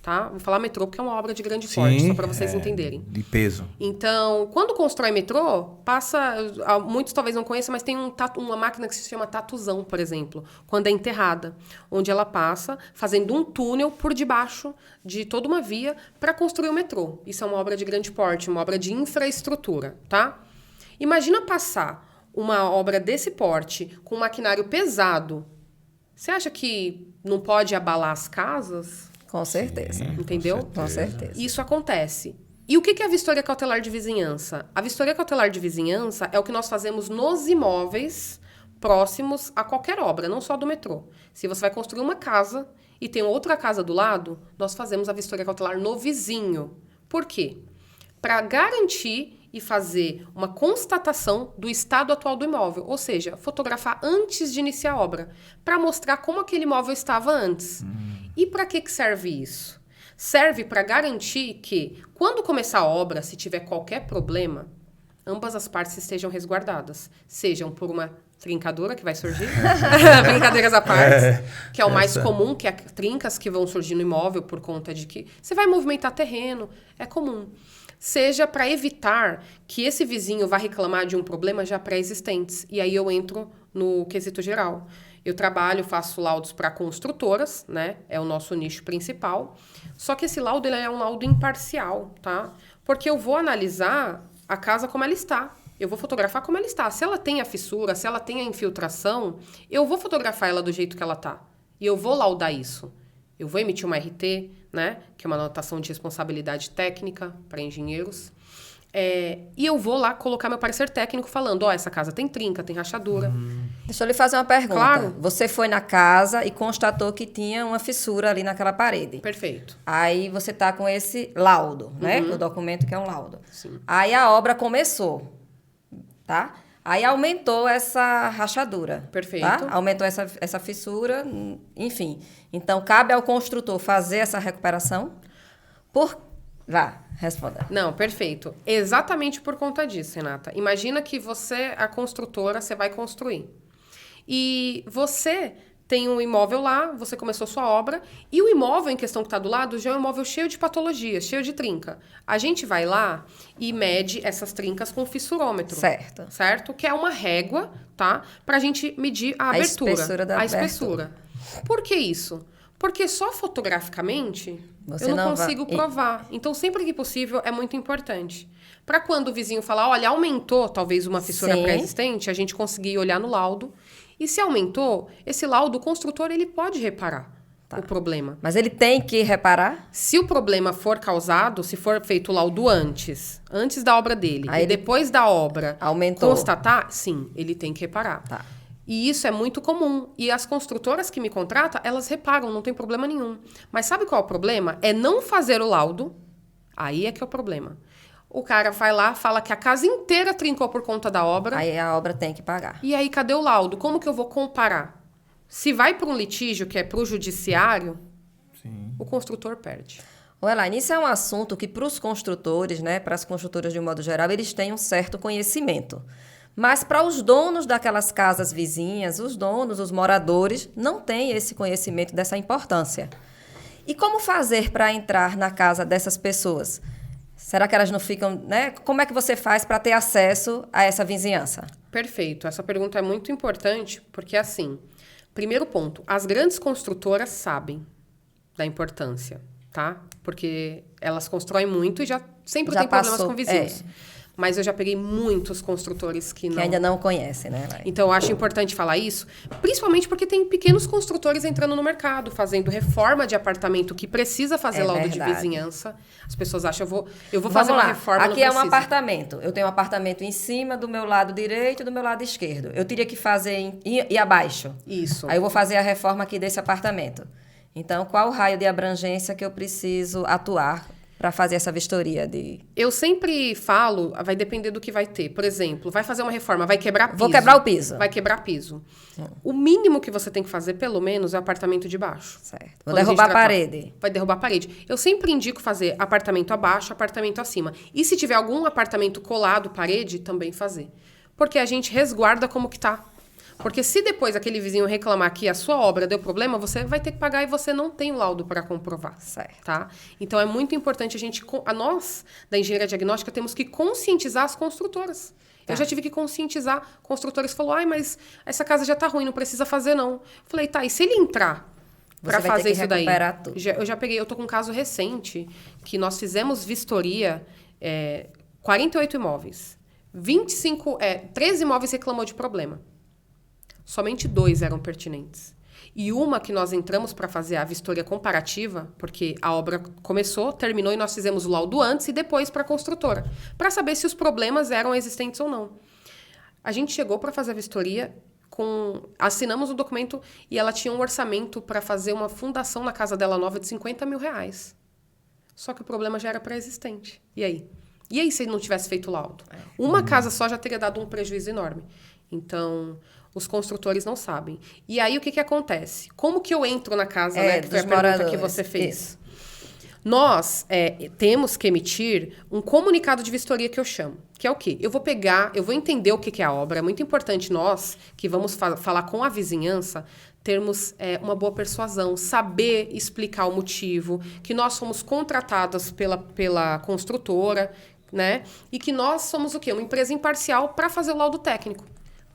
tá? Vou falar metrô porque é uma obra de grande porte, só para vocês entenderem. De peso. Então, quando constrói metrô, muitos talvez não conheçam, mas tem uma máquina que se chama tatuzão, por exemplo, quando é enterrada, onde ela passa fazendo um túnel por debaixo de toda uma via para construir o metrô. Isso é uma obra de grande porte, uma obra de infraestrutura, tá? Imagina passar uma obra desse porte com um maquinário pesado. Você acha que não pode abalar as casas? Com certeza. Entendeu? Com certeza. Isso acontece. E o que é a vistoria cautelar de vizinhança? A vistoria cautelar de vizinhança é o que nós fazemos nos imóveis próximos a qualquer obra, não só do metrô. Se você vai construir uma casa e tem outra casa do lado, nós fazemos a vistoria cautelar no vizinho. Por quê? Para garantir e fazer uma constatação do estado atual do imóvel, ou seja, fotografar antes de iniciar a obra, para mostrar como aquele imóvel estava antes. E para que serve isso? Serve para garantir que, quando começar a obra, se tiver qualquer problema, ambas as partes estejam resguardadas. Sejam por uma trincadura que vai surgir, brincadeiras à parte, que é o mais comum, que é trincas que vão surgir no imóvel por conta de que você vai movimentar terreno, é comum. Seja para evitar que esse vizinho vá reclamar de um problema já pré-existentes. E aí eu entro no quesito geral. Eu faço laudos para construtoras, né? É o nosso nicho principal. Só que esse laudo ele é um laudo imparcial, tá? Porque eu vou analisar a casa como ela está. Eu vou fotografar como ela está. Se ela tem a fissura, se ela tem a infiltração, eu vou fotografar ela do jeito que ela está. E eu vou laudar isso. Eu vou emitir uma RT, né? Que é uma anotação de responsabilidade técnica para engenheiros. E eu vou lá colocar meu parecer técnico falando, essa casa tem trinca, tem rachadura. Deixa eu lhe fazer uma pergunta. Claro. Você foi na casa e constatou que tinha uma fissura ali naquela parede. Perfeito. Aí você tá com esse laudo, né? O documento que é um laudo. Sim. Aí a obra começou, tá? Aí aumentou essa rachadura. Perfeito. Tá? Aumentou essa fissura, enfim. Então, cabe ao construtor fazer essa recuperação? Vá, responda. Não, perfeito. Exatamente por conta disso, Renata. Imagina que você, a construtora, você vai construir. E você tem um imóvel lá, você começou sua obra, e o imóvel em questão que está do lado já é um imóvel cheio de patologias, cheio de trinca. A gente vai lá e mede essas trincas com fissurômetro. Certo. Certo? Que é uma régua, tá? Pra gente medir a abertura. Espessura da espessura. Por que isso? Porque só fotograficamente Você eu não não consigo vai- provar. Então, sempre que possível, é muito importante. Para quando o vizinho falar, olha, aumentou talvez uma fissura Sim. pré-existente, a gente conseguir olhar no laudo. E se aumentou, esse laudo, o construtor, ele pode reparar o problema. Mas ele tem que reparar? Se o problema for causado, se for feito o laudo antes da obra dele, Aí e ele depois da obra aumentou. constatar, sim, ele tem que reparar. Tá. E isso é muito comum. E as construtoras que me contratam, elas reparam, não tem problema nenhum. Mas sabe qual é o problema? É não fazer o laudo. Aí é que é o problema. O cara vai lá, fala que a casa inteira trincou por conta da obra. Aí a obra tem que pagar. E aí, cadê o laudo? Como que eu vou comparar? Se vai para um litígio, que é para o judiciário, o construtor perde. Ô, Elaine, isso é um assunto que para os construtores, né, para as construtoras de um modo geral, eles têm um certo conhecimento. Mas para os donos daquelas casas vizinhas, os donos, os moradores, não têm esse conhecimento dessa importância. E como fazer para entrar na casa dessas pessoas? Será que elas não ficam, né? Como é que você faz para ter acesso a essa vizinhança? Perfeito. Essa pergunta é muito importante, porque assim, primeiro ponto, as grandes construtoras sabem da importância, tá? Porque elas constroem muito e já sempre Já tem problemas passou, com vizinhos. mas eu já peguei muitos construtores que Que ainda não conhecem, né, Elaine? Então, eu acho importante falar isso, principalmente porque tem pequenos construtores entrando no mercado, fazendo reforma de apartamento que precisa fazer laudo de vizinhança. As pessoas acham, eu vou fazer uma reforma, aqui é um apartamento. Eu tenho um apartamento em cima do meu lado direito e do meu lado esquerdo. Eu teria que fazer e abaixo. Isso. Aí eu vou fazer a reforma aqui desse apartamento. Então, qual o raio de abrangência que eu preciso atuar para fazer essa vistoria de... Eu sempre falo, vai depender do que vai ter. Por exemplo, vai fazer uma reforma, vai quebrar piso. Vou quebrar o piso. Vai quebrar piso. O mínimo que você tem que fazer, pelo menos, é o apartamento de baixo. Certo. Vou derrubar a parede. Vai derrubar a parede. Eu sempre indico fazer apartamento abaixo, apartamento acima. E se tiver algum apartamento colado, parede, também fazer. Porque a gente resguarda como que tá. Porque se depois aquele vizinho reclamar que a sua obra deu problema, você vai ter que pagar e você não tem o laudo para comprovar. Certo. Tá? Então, é muito importante nós, da engenharia diagnóstica, temos que conscientizar as construtoras. Tá. Eu já tive que conscientizar construtores. Falou, mas essa casa já tá ruim, não precisa fazer, não. Falei, tá, e se ele entrar para fazer isso daí? Tudo. Eu tô com um caso recente, que nós fizemos vistoria, 48 imóveis. 13 imóveis reclamou de problema. Somente 2 eram pertinentes. E uma que nós entramos para fazer a vistoria comparativa, porque a obra começou, terminou e nós fizemos o laudo antes e depois para a construtora, para saber se os problemas eram existentes ou não. A gente chegou para fazer a vistoria, assinamos o documento e ela tinha um orçamento para fazer uma fundação na casa dela nova de R$50 mil. Só que o problema já era pré-existente. E aí? E aí se ele não tivesse feito o laudo? Uma casa só já teria dado um prejuízo enorme. Então, os construtores não sabem. E aí, o que acontece? Como que eu entro na casa, né? Que foi a pergunta que você fez. Isso. Nós temos que emitir um comunicado de vistoria que eu chamo. Que é o quê? Eu vou entender o que é a obra. É muito importante nós, que vamos falar com a vizinhança, termos uma boa persuasão, saber explicar o motivo, que nós fomos contratadas pela construtora, né? E que nós somos o quê? Uma empresa imparcial para fazer o laudo técnico.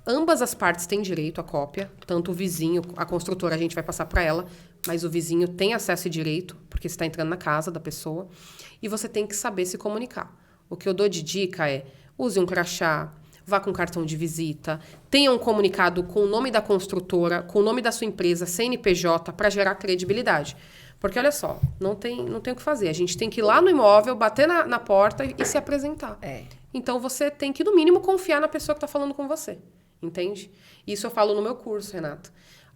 Ambas as partes têm direito à cópia, tanto o vizinho, a construtora, a gente vai passar para ela, mas o vizinho tem acesso e direito, porque você está entrando na casa da pessoa, e você tem que saber se comunicar. O que eu dou de dica é, use um crachá, vá com cartão de visita, tenha um comunicado com o nome da construtora, com o nome da sua empresa, CNPJ, para gerar credibilidade. Porque, olha só, não tem o que fazer. A gente tem que ir lá no imóvel, bater na porta e se apresentar. Então, você tem que, no mínimo, confiar na pessoa que está falando com você. Entende? Isso eu falo no meu curso, Renato.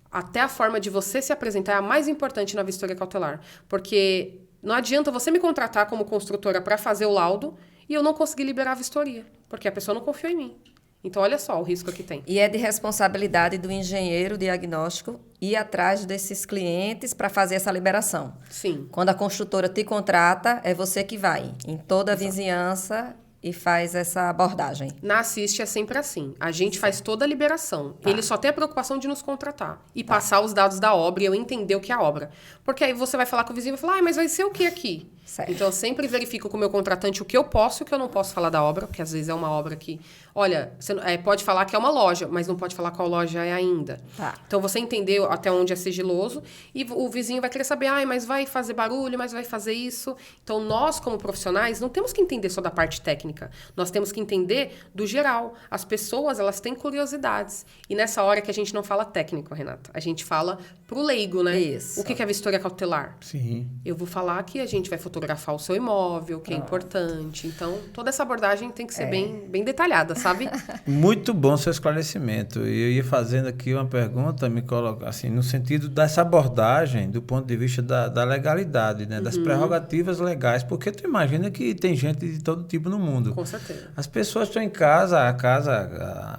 Até a forma de você se apresentar é a mais importante na vistoria cautelar. Porque não adianta você me contratar como construtora para fazer o laudo e eu não conseguir liberar a vistoria. Porque a pessoa não confiou em mim. Então, olha só o risco que tem. E é de responsabilidade do engenheiro diagnóstico ir atrás desses clientes para fazer essa liberação. Sim. Quando a construtora te contrata, é você que vai em toda a vizinhança e faz essa abordagem. Na Assiste é sempre assim. A gente faz toda a liberação. Tá. Ele só tem a preocupação de nos contratar. E passar os dados da obra e eu entender o que é a obra. Porque aí você vai falar com o vizinho e vai falar, mas vai ser o que aqui? Certo. Então, eu sempre verifico com o meu contratante o que eu posso e o que eu não posso falar da obra, porque às vezes é uma obra que... Olha, você pode falar que é uma loja, mas não pode falar qual loja é ainda. Tá. Então, você entendeu até onde é sigiloso e o vizinho vai querer saber, mas vai fazer barulho, mas vai fazer isso. Então, nós, como profissionais, não temos que entender só da parte técnica. Nós temos que entender do geral. As pessoas, elas têm curiosidades. E nessa hora que a gente não fala técnico, Renata, a gente fala pro leigo, né? Isso. O que é a vistoria cautelar? Sim. Eu vou falar que a gente vai fotografar o seu imóvel, que é importante. Então, toda essa abordagem tem que ser bem detalhada, sabe? Muito bom seu esclarecimento. E eu ia fazendo aqui uma pergunta, me coloca assim, no sentido dessa abordagem, do ponto de vista da legalidade, né? Das prerrogativas legais. Porque tu imagina que tem gente de todo tipo no mundo. Com certeza. As pessoas estão em casa,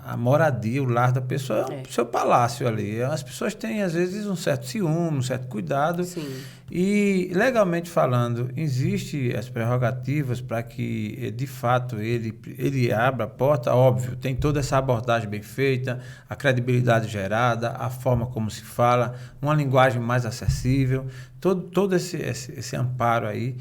a moradia, o lar da pessoa é o seu palácio ali. As pessoas têm, às vezes, um certo ciúme, um certo cuidado. Sim. E, legalmente falando, existem as prerrogativas para que, de fato, ele abra a porta? Óbvio, tem toda essa abordagem bem feita, a credibilidade gerada, a forma como se fala, uma linguagem mais acessível, todo esse amparo aí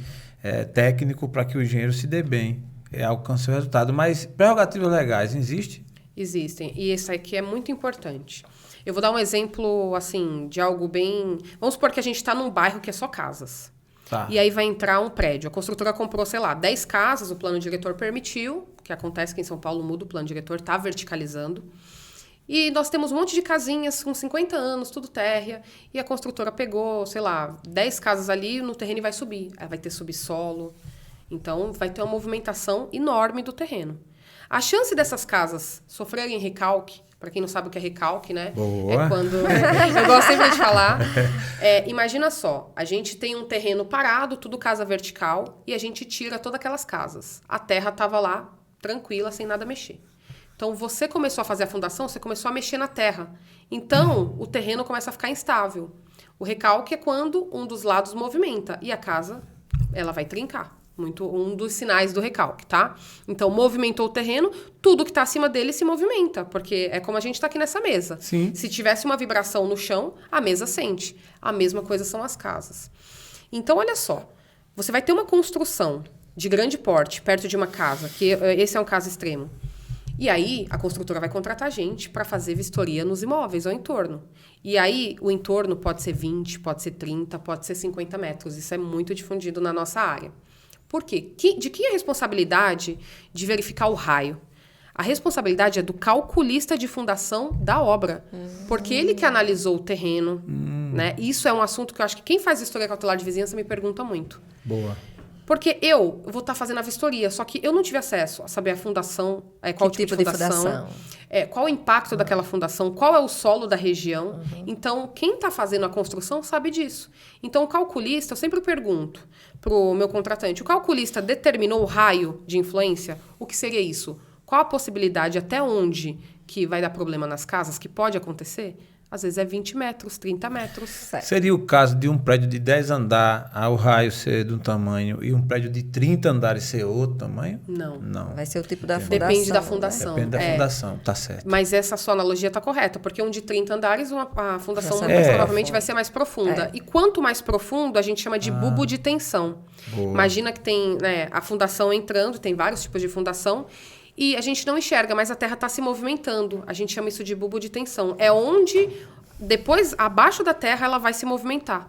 técnico para que o engenheiro se dê bem, alcance o resultado. Mas prerrogativas legais existem? Existem. E isso aqui é muito importante. Eu vou dar um exemplo, assim, de algo bem... Vamos supor que a gente está num bairro que é só casas. Tá. E aí vai entrar um prédio. A construtora comprou, sei lá, 10 casas, o plano diretor permitiu que acontece que em São Paulo muda o plano diretor, está verticalizando. E nós temos um monte de casinhas com 50 anos, tudo térrea, e a construtora pegou, sei lá, 10 casas ali no terreno e vai subir. Aí vai ter subsolo, então vai ter uma movimentação enorme do terreno. A chance dessas casas sofrerem recalque, para quem não sabe o que é recalque, né? Boa. É quando... Eu gosto sempre de falar. Imagina só, a gente tem um terreno parado, tudo casa vertical, e a gente tira todas aquelas casas. A terra estava lá, tranquila, sem nada mexer. Então, você começou a fazer a fundação, você começou a mexer na terra. Então, o terreno começa a ficar instável. O recalque é quando um dos lados movimenta, e a casa, ela vai trincar. Um dos sinais do recalque, tá? Então, movimentou o terreno, tudo que está acima dele se movimenta, porque é como a gente está aqui nessa mesa. Sim. Se tivesse uma vibração no chão, a mesa sente. A mesma coisa são as casas. Então, olha só. Você vai ter uma construção de grande porte, perto de uma casa, que esse é um caso extremo. E aí, a construtora vai contratar gente para fazer vistoria nos imóveis ao entorno. E aí, o entorno pode ser 20, pode ser 30, pode ser 50 metros. Isso é muito difundido na nossa área. Por quê? De quem é a responsabilidade de verificar o raio? A responsabilidade é do calculista de fundação da obra. Porque ele que analisou o terreno, né? Isso é um assunto que eu acho que quem faz vistoria cautelar de vizinhança me pergunta muito. Boa. Porque eu vou estar fazendo a vistoria, só que eu não tive acesso a saber a fundação, qual tipo de fundação, qual o impacto daquela fundação, qual é o solo da região. Então, quem está fazendo a construção sabe disso. Então, o calculista, eu sempre pergunto para o meu contratante, o calculista determinou o raio de influência? O que seria isso? Qual a possibilidade, até onde que vai dar problema nas casas, que pode acontecer? Às vezes é 20 metros, 30 metros. Certo. Seria o caso de um prédio de 10 andares, o raio ser de um tamanho, e um prédio de 30 andares ser outro tamanho? Não. Não. Vai ser o tipo da fundação. Depende da né? fundação. Depende da fundação, tá certo. Mas essa sua analogia está correta, porque um de 30 andares, a fundação provavelmente vai ser mais profunda. E quanto mais profundo, a gente chama de bulbo de tensão. Boa. Imagina que tem a fundação entrando, tem vários tipos de fundação, e a gente não enxerga, mas a terra está se movimentando. A gente chama isso de bulbo de tensão. É onde, depois, abaixo da terra, ela vai se movimentar.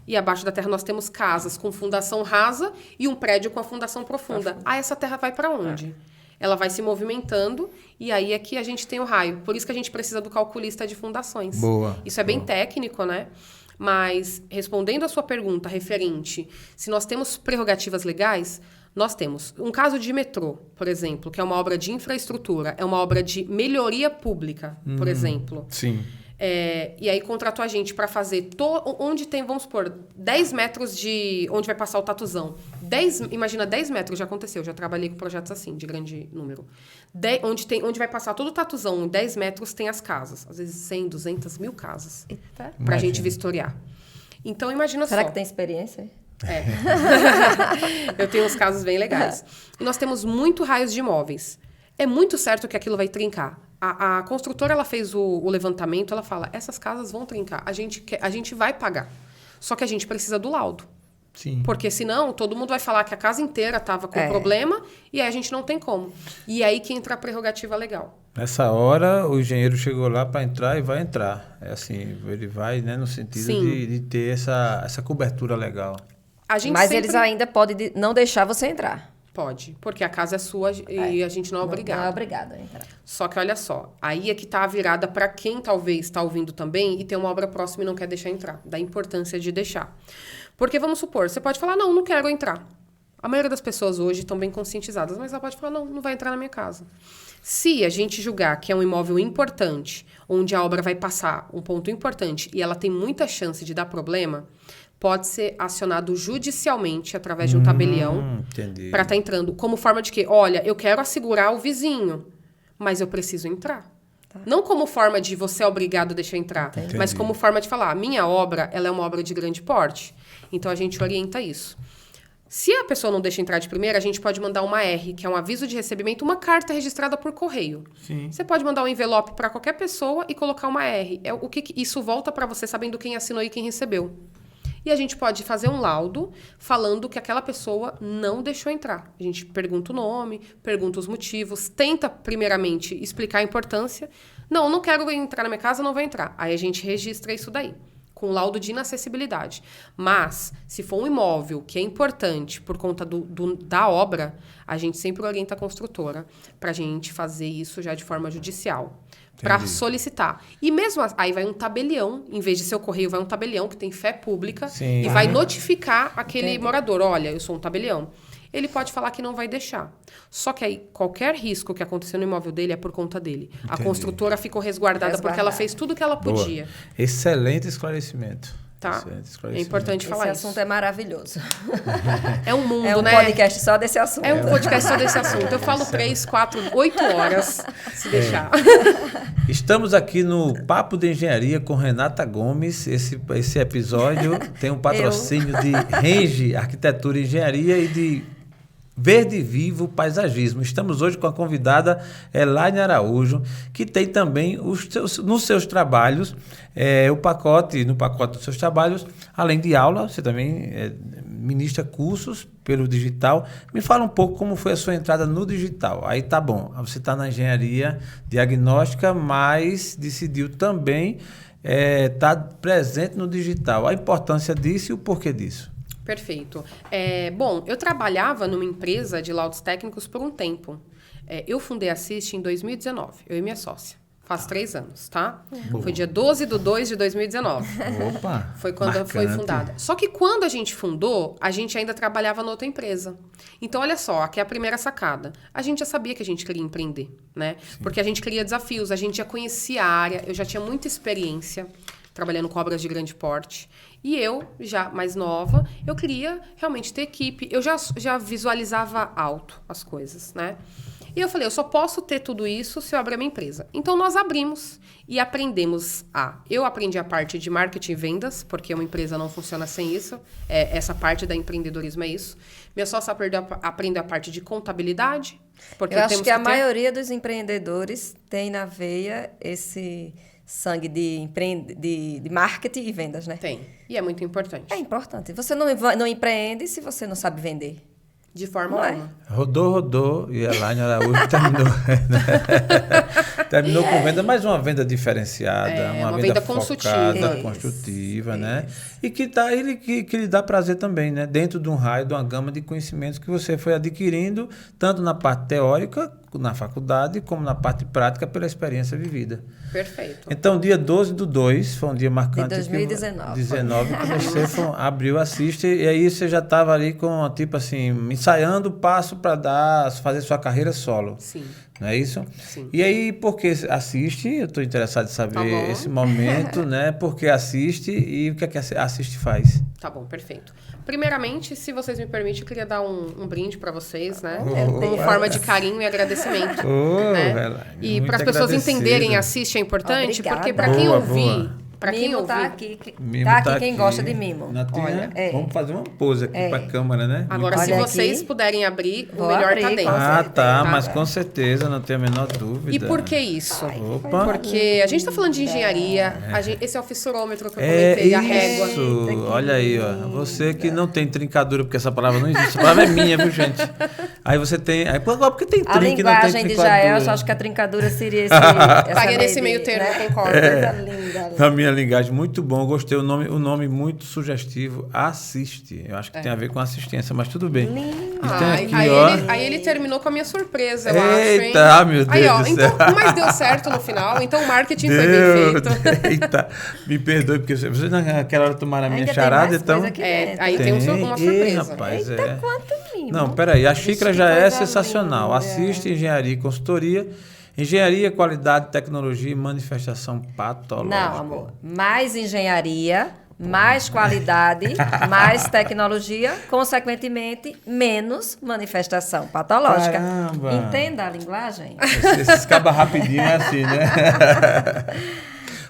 E abaixo da terra nós temos casas com fundação rasa e um prédio com a fundação profunda. Essa terra vai para onde? Ela vai se movimentando e aí é que a gente tem o raio. Por isso que a gente precisa do calculista de fundações. Boa. Isso é bem técnico, né? Mas, respondendo a sua pergunta referente, se nós temos prerrogativas legais, nós temos um caso de metrô, por exemplo, que é uma obra de infraestrutura, é uma obra de melhoria pública, por exemplo. Sim. E aí contratou a gente para fazer onde tem, vamos supor, 10 metros de onde vai passar o tatuzão. Imagina 10 metros, já aconteceu, já trabalhei com projetos assim, de grande número. Onde vai passar todo o tatuzão, 10 metros tem as casas. Às vezes 100, 200, 1000 casas. Eita. Pra gente vistoriar. Então, imagina Será só. que tem experiência? Eu tenho uns casos bem legais. E nós temos muito raios de imóveis. É muito certo que aquilo vai trincar. A construtora, ela fez o levantamento, ela fala, essas casas vão trincar, a gente vai pagar. Só que a gente precisa do laudo. Sim. Porque senão, todo mundo vai falar que a casa inteira estava com problema e aí a gente não tem como. E aí que entra a prerrogativa legal. Nessa hora, o engenheiro chegou lá para entrar e vai entrar. É assim, ele vai, né, no sentido de ter essa cobertura legal. Mas eles ainda podem não deixar você entrar. Pode, porque a casa é sua e a gente não é obrigado. Não é obrigado a entrar. Só que olha só, aí é que tá a virada para quem talvez está ouvindo também e tem uma obra próxima e não quer deixar entrar. Da importância de deixar. Porque vamos supor, você pode falar, não quero entrar. A maioria das pessoas hoje estão bem conscientizadas, mas ela pode falar, não vai entrar na minha casa. Se a gente julgar que é um imóvel importante, onde a obra vai passar um ponto importante e ela tem muita chance de dar problema, pode ser acionado judicialmente através de um tabelião para estar entrando. Como forma de que, olha, eu quero assegurar o vizinho, mas eu preciso entrar. Tá. Não como forma de você é obrigado a deixar entrar, mas como forma de falar, a minha obra ela é uma obra de grande porte. Então, a gente orienta isso. Se a pessoa não deixa entrar de primeira, a gente pode mandar uma R, que é um aviso de recebimento, uma carta registrada por correio. Sim. Você pode mandar um envelope para qualquer pessoa e colocar uma R. Isso volta para você sabendo quem assinou e quem recebeu. E a gente pode fazer um laudo falando que aquela pessoa não deixou entrar. A gente pergunta o nome, pergunta os motivos, tenta, primeiramente, explicar a importância. Não quero entrar na minha casa, não vai entrar. Aí a gente registra isso daí. com laudo de inacessibilidade. Mas, se for um imóvel que é importante por conta da obra, a gente sempre orienta a construtora para a gente fazer isso já de forma judicial. Para solicitar. E mesmo aí vai um tabelião, em vez de ser o correio, vai um tabelião que tem fé pública e vai notificar aquele morador. Olha, eu sou um tabelião. Ele pode falar que não vai deixar. Só que aí, qualquer risco que aconteceu no imóvel dele é por conta dele. A construtora ficou resguardada porque ela fez tudo o que ela podia. Boa. Excelente esclarecimento. Tá? É importante falar isso. Esse assunto é maravilhoso. É um mundo, né? É um podcast só desse assunto. É um podcast só desse assunto. Eu falo 3, 4, 8 horas, se deixar. Estamos aqui no Papo de Engenharia com Renata Gomes. Esse episódio tem um patrocínio de Renge Arquitetura e Engenharia e de Verde Vivo Paisagismo. Estamos hoje com a convidada Elaine Araújo, que tem também nos seus trabalhos, no pacote dos seus trabalhos, além de aula, você também ministra cursos pelo digital. Me fala um pouco como foi a sua entrada no digital. Aí tá bom, você está na engenharia diagnóstica, mas decidiu também estar presente no digital. A importância disso e o porquê disso. Perfeito. Bom, eu trabalhava numa empresa de laudos técnicos por um tempo. Eu fundei a Assist em 2019, eu e minha sócia. Faz 3 anos, tá? Boa. Foi dia 12/2 de 2019. Opa! Foi quando foi fundada. Só que quando a gente fundou, a gente ainda trabalhava noutra empresa. Então, olha só, aqui é a primeira sacada. A gente já sabia que a gente queria empreender, né? Sim. Porque a gente queria desafios, a gente já conhecia a área, eu já tinha muita experiência trabalhando com obras de grande porte. E eu, já mais nova, eu queria realmente ter equipe. Eu já visualizava alto as coisas, né? E eu falei, eu só posso ter tudo isso se eu abrir a minha empresa. Então, nós abrimos e aprendemos Eu aprendi a parte de marketing e vendas, porque uma empresa não funciona sem isso. Essa parte da empreendedorismo é isso. Minha sócia aprendeu a parte de contabilidade. Porque eu acho que a maioria dos empreendedores tem na veia esse sangue de marketing e vendas, né? Tem. E é muito importante. É importante. Você não empreende se você não sabe vender. De forma alguma. Rodou e a Elaine Araújo terminou com venda, mas uma venda diferenciada, uma venda focada, construtiva, né? E que lhe dá prazer também, né? Dentro de um raio, de uma gama de conhecimentos que você foi adquirindo, tanto na parte teórica, na faculdade, como na parte prática, pela experiência vivida. Perfeito. Então, dia 12/2 foi um dia marcante. De 2019. 19, que você abriu a Assist, e aí você já estava ali com, tipo assim, ensaiando o passo para fazer sua carreira solo. Sim. Não é isso? Sim. E aí, por que Assist? Eu estou interessado em saber esse momento, né? Por que Assist e o que a Assist faz? Tá bom, perfeito. Primeiramente, se vocês me permitem, eu queria dar um brinde para vocês, né? Como forma de carinho e agradecimento. Né? E para as pessoas entenderem, Assist é importante, obrigada. Porque para quem ouvir... Para quem ouvir... Tá aqui quem gosta de mimo. Olha, vamos fazer uma pose aqui para a câmera, né? Agora, se vocês puderem abrir, o melhor tá dentro. Tá, mas com certeza, não tenho a menor dúvida. E por que isso? Opa. Porque a gente está falando de engenharia, esse é o fissurômetro que eu comentei, a régua. Isso, olha aí, ó. Você que não tem trincadura, porque essa palavra não existe, essa palavra é minha, viu, gente? Aí você tem... porque tem a trinca e não tem trincadura. A linguagem de Jael, eu acho que a trincadura seria essa Paguei nesse meio termo, né? concordo. Coisa linda. Na minha linguagem, muito bom, gostei, o nome muito sugestivo, Assiste, eu acho que tem a ver com assistência, mas tudo bem. Aí ele terminou com a minha surpresa, eu Eita, acho, hein? Meu Deus aí, ó, do céu. Então, mas deu certo no final, então o marketing foi bem feito. Eita, me perdoe, porque você naquela hora tomaram a minha charada, então... Aí tem uma surpresa. Rapaz, Eita, quanto mimo. Não, peraí, a xícara já é sensacional, linda. Assiste Engenharia e Consultoria, Engenharia, qualidade, tecnologia e manifestação patológica. Não, amor. Mais engenharia, mais qualidade, mais tecnologia, consequentemente, menos manifestação patológica. Caramba. Entenda a linguagem? Esses cabas rapidinho é assim, né?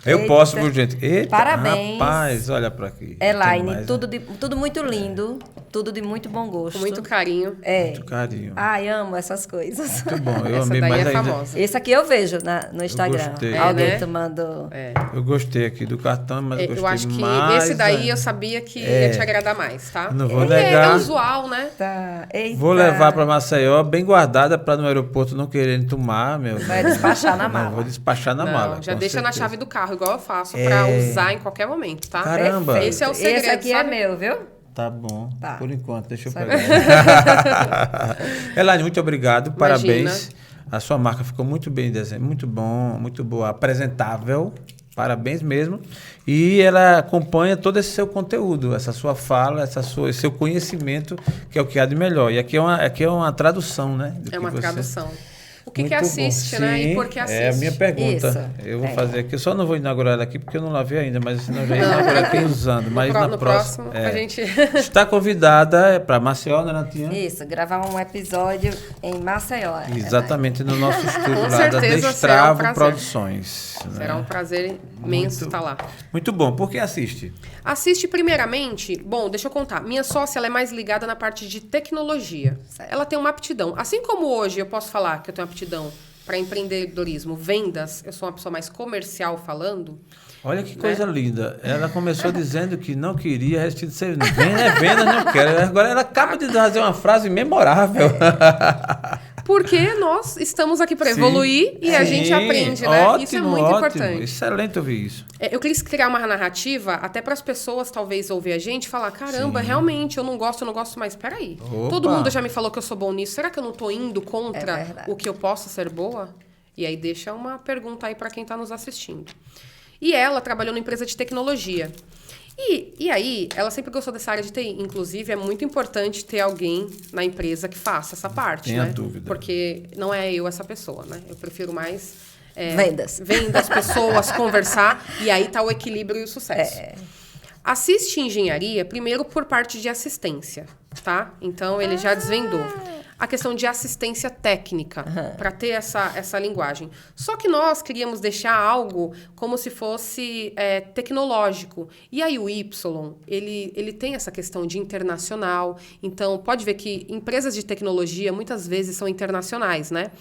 Eu posso, viu, gente? Eita, parabéns. Rapaz, olha pra aqui. Elaine, tudo muito lindo, tudo de muito bom gosto. Com muito carinho. Muito carinho. Ai, amo essas coisas. Muito bom, eu essa amei daí mais é ainda. Famosa. Esse aqui eu vejo no Instagram. Gostei. Alguém tomando... Eu gostei aqui do cartão, mas eu gostei mais. Eu acho que esse daí eu sabia que ia te agradar mais, tá? Não vou negar. É usual, né? Tá. Eita. Vou levar pra Maceió, bem guardada, pra no aeroporto não quererem tomar, meu. Vai despachar na mala. Não, vou despachar na mala. Já deixa na chave do carro. carro, igual eu faço, pra usar em qualquer momento, tá? Caramba. Perfeito. Esse é o segredo, Esse aqui sabe? é meu, viu? Tá bom, Tá. por enquanto, deixa eu Sabe? pegar. Elaine, muito obrigado, parabéns. Imagina. A sua marca ficou muito bem desenhada, muito bom, muito boa, apresentável. Parabéns mesmo. E ela acompanha todo esse seu conteúdo, essa sua fala, esse seu conhecimento, que é o que há de melhor. E aqui é uma tradução, né? É uma tradução. O que Muito assiste, bom. né? Sim, E por que assiste? é a minha pergunta. Isso. Eu vou fazer aqui. Eu só não vou inaugurar ela aqui porque eu não lavei ainda, mas senão eu já ia inaugurar aqui usando. Mas na no próxima. próximo, a gente... Está convidada para Maceió, né, Natinha? Isso, gravar um episódio em Maceió. Exatamente, no nosso estúdio Com lá da certeza será um Destravo prazer. Produções. Será um prazer imenso estar lá. Muito bom. Por que assiste? Assiste primeiramente... Bom, deixa eu contar. Minha sócia, ela é mais ligada na parte de tecnologia. Certo. Ela tem uma aptidão. Assim como hoje eu posso falar que eu tenho aptidão para empreendedorismo, vendas, eu sou uma pessoa mais comercial falando. Olha que coisa linda. Ela começou dizendo que não queria restringir de ser venda, não quero. Agora ela acaba de fazer uma frase memorável. Porque nós estamos aqui para evoluir e a gente aprende, né? Ótimo, Isso é muito importante. Excelente ouvir isso. Eu quis criar uma narrativa até para as pessoas talvez ouvir a gente e falar, caramba, realmente, eu não gosto mais. Peraí, Opa. todo mundo já me falou que eu sou bom nisso. Será que eu não tô indo contra É verdade. o que eu posso ser boa? E aí deixa uma pergunta aí para quem tá nos assistindo. E ela trabalhou numa empresa de tecnologia. E aí, ela sempre gostou dessa área de TI. Inclusive, é muito importante ter alguém na empresa que faça essa parte, Tenha né? dúvida. Porque não é eu essa pessoa, né? Eu prefiro mais... Vendas. Pessoas, conversar. E aí tá o equilíbrio e o sucesso. Assiste engenharia, primeiro por parte de assistência, tá? Então, ele já desvendou. A questão de assistência técnica, para ter essa linguagem. Só que nós queríamos deixar algo como se fosse tecnológico. E aí o Y, ele tem essa questão de internacional. Então, pode ver que empresas de tecnologia muitas vezes são internacionais, né?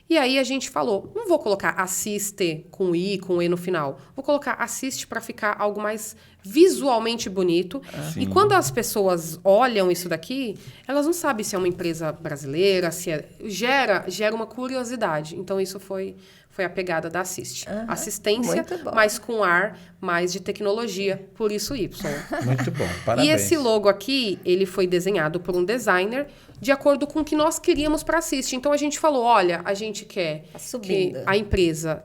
E aí a gente falou, não vou colocar assiste com I, com E no final. Vou colocar assiste para ficar algo mais visualmente bonito. E quando as pessoas olham isso daqui, elas não sabem se é uma empresa brasileira, se é... Gera uma curiosidade. Então, isso foi a pegada da Assiste. Assistência, Muito bom. mas com ar mais de tecnologia, por isso Y. Muito bom, parabéns. E esse logo aqui, ele foi desenhado por um designer de acordo com o que nós queríamos para a Assiste. Então, a gente falou, olha, a gente quer Tá subindo. que a empresa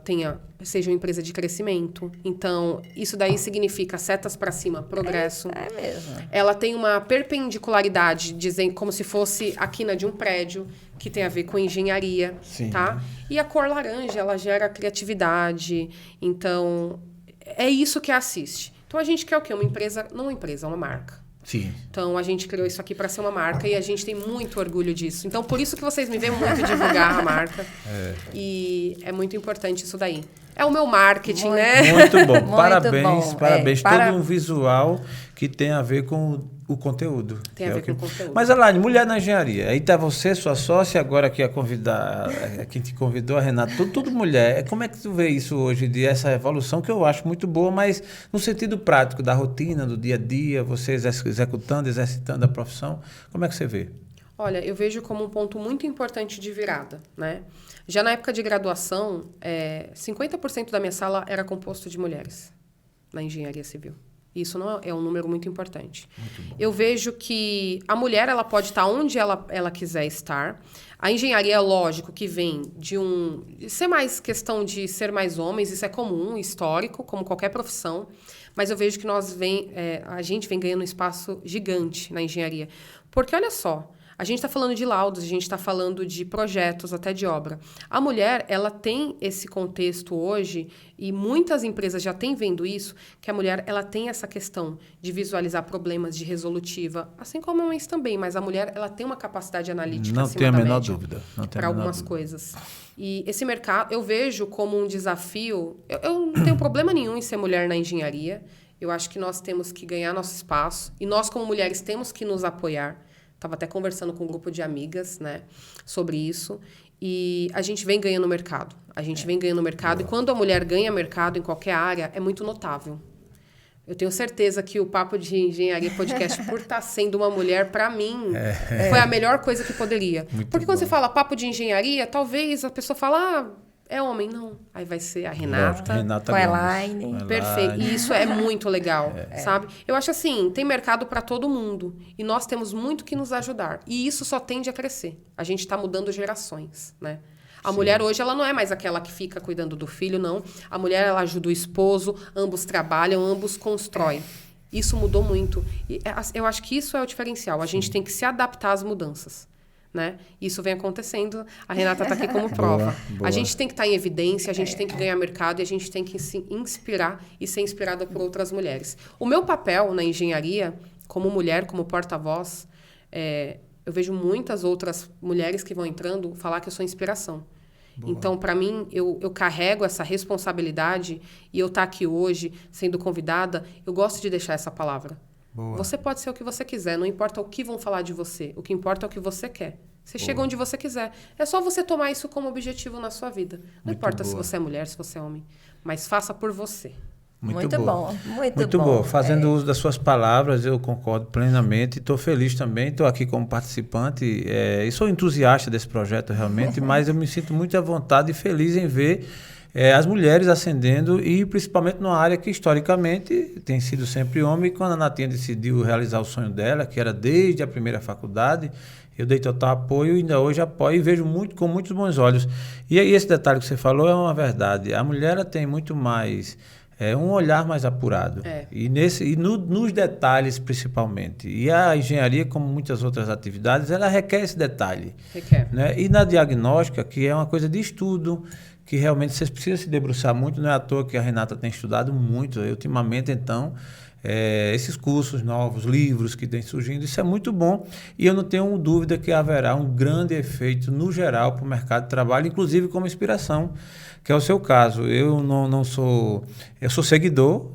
seja uma empresa de crescimento. Então, isso daí significa setas para cima, progresso. É mesmo. Ela tem uma perpendicularidade, dizendo como se fosse a quina de um prédio, que tem a ver com engenharia, Sim. tá? E a cor laranja, ela gera criatividade. Então, é isso que assiste. Então, a gente quer o quê? Uma empresa, não uma empresa, uma marca. Sim. Então, a gente criou isso aqui para ser uma marca e a gente tem muito orgulho disso. Então, por isso que vocês me veem muito divulgar a marca. E é muito importante isso daí. É o meu marketing, né? Muito bom. Muito parabéns, bom. parabéns. Para- Todo um visual que tem a ver com o conteúdo. Tem a que é ver o que- com o conteúdo. Mas, Elaine, mulher na engenharia. Aí tá você, sua sócia, agora que ia convidar, quem te convidou, a Renata, tudo mulher. Como é que tu vê isso hoje em dia, essa evolução que eu acho muito boa, mas no sentido prático, da rotina, do dia a dia, você exercitando a profissão, como é que você vê? Olha, eu vejo como um ponto muito importante de virada, né? Já na época de graduação, 50% da minha sala era composto de mulheres na engenharia civil. Isso não é um número muito importante. Eu vejo que a mulher ela pode estar onde ela quiser estar. A engenharia, é lógico, que vem de ser mais questão de ser mais homens, isso é comum, histórico, como qualquer profissão. Mas eu vejo que a gente vem ganhando um espaço gigante na engenharia. Porque, olha só, a gente está falando de laudos, a gente está falando de projetos, até de obra. A mulher, ela tem esse contexto hoje, e muitas empresas já têm vendo isso, que a mulher ela tem essa questão de visualizar problemas, de resolutiva, assim como homens também, mas a mulher ela tem uma capacidade analítica Não acima tenho a da menor média dúvida. Não tenho para a menor algumas dúvida. coisas. E esse mercado, eu vejo como um desafio. Eu não tenho problema nenhum em ser mulher na engenharia. Eu acho que nós temos que ganhar nosso espaço, e nós, como mulheres, temos que nos apoiar. Estava até conversando com um grupo de amigas, né, sobre isso. E a gente vem ganhando mercado. A gente vem ganhando mercado. E quando a mulher ganha mercado em qualquer área, é muito notável. Eu tenho certeza que o Papo de Engenharia Podcast, por estar sendo uma mulher, para mim, foi a melhor coisa que poderia. Muito Porque quando bom. você fala Papo de Engenharia, talvez a pessoa fala... É homem? Não. Aí vai ser a Renata. Renata com a Gomes. Elaine. Perfeito. E isso é muito legal, sabe? Eu acho assim, tem mercado para todo mundo. E nós temos muito que nos ajudar. E isso só tende a crescer. A gente está mudando gerações, né? A mulher hoje, ela não é mais aquela que fica cuidando do filho, não. A mulher, ela ajuda o esposo, ambos trabalham, ambos constroem. Isso mudou muito. E eu acho que isso é o diferencial. A gente tem que se adaptar às mudanças. Né? Isso vem acontecendo. A Renata está aqui como prova. Boa. A gente tem que estar em evidência, a gente tem que ganhar mercado e a gente tem que se inspirar e ser inspirada por outras mulheres. O meu papel na engenharia, como mulher, como porta-voz, eu vejo muitas outras mulheres que vão entrando falar que eu sou inspiração. Boa. Então, para mim, eu carrego essa responsabilidade e eu estar aqui hoje, sendo convidada, eu gosto de deixar essa palavra. Boa. Você pode ser o que você quiser, não importa o que vão falar de você. O que importa é o que você quer. Você chega onde você quiser. É só você tomar isso como objetivo na sua vida. Não importa se você é mulher, se você é homem. Mas faça por você. Muito bom. Muito bom. Fazendo uso das suas palavras, eu concordo plenamente. Estou feliz também. Estou aqui como participante e sou entusiasta desse projeto realmente, mas eu me sinto muito à vontade e feliz em ver as mulheres ascendendo e principalmente numa área que historicamente tem sido sempre homem. E quando a Natinha decidiu realizar o sonho dela, que era desde a primeira faculdade, eu dei total apoio e ainda hoje apoio e vejo com muitos bons olhos. E aí esse detalhe que você falou é uma verdade. A mulher ela tem muito mais... um olhar mais apurado. E nos detalhes, principalmente. E a engenharia, como muitas outras atividades, ela requer esse detalhe. Né? E na diagnóstica, que é uma coisa de estudo, que realmente vocês precisam se debruçar muito. Não é à toa que a Renata tem estudado muito. Ultimamente, então, esses cursos novos, livros que têm surgindo, isso é muito bom. E eu não tenho dúvida que haverá um grande efeito, no geral, para o mercado de trabalho, inclusive como inspiração, que é o seu caso. Eu não sou... Eu sou seguidor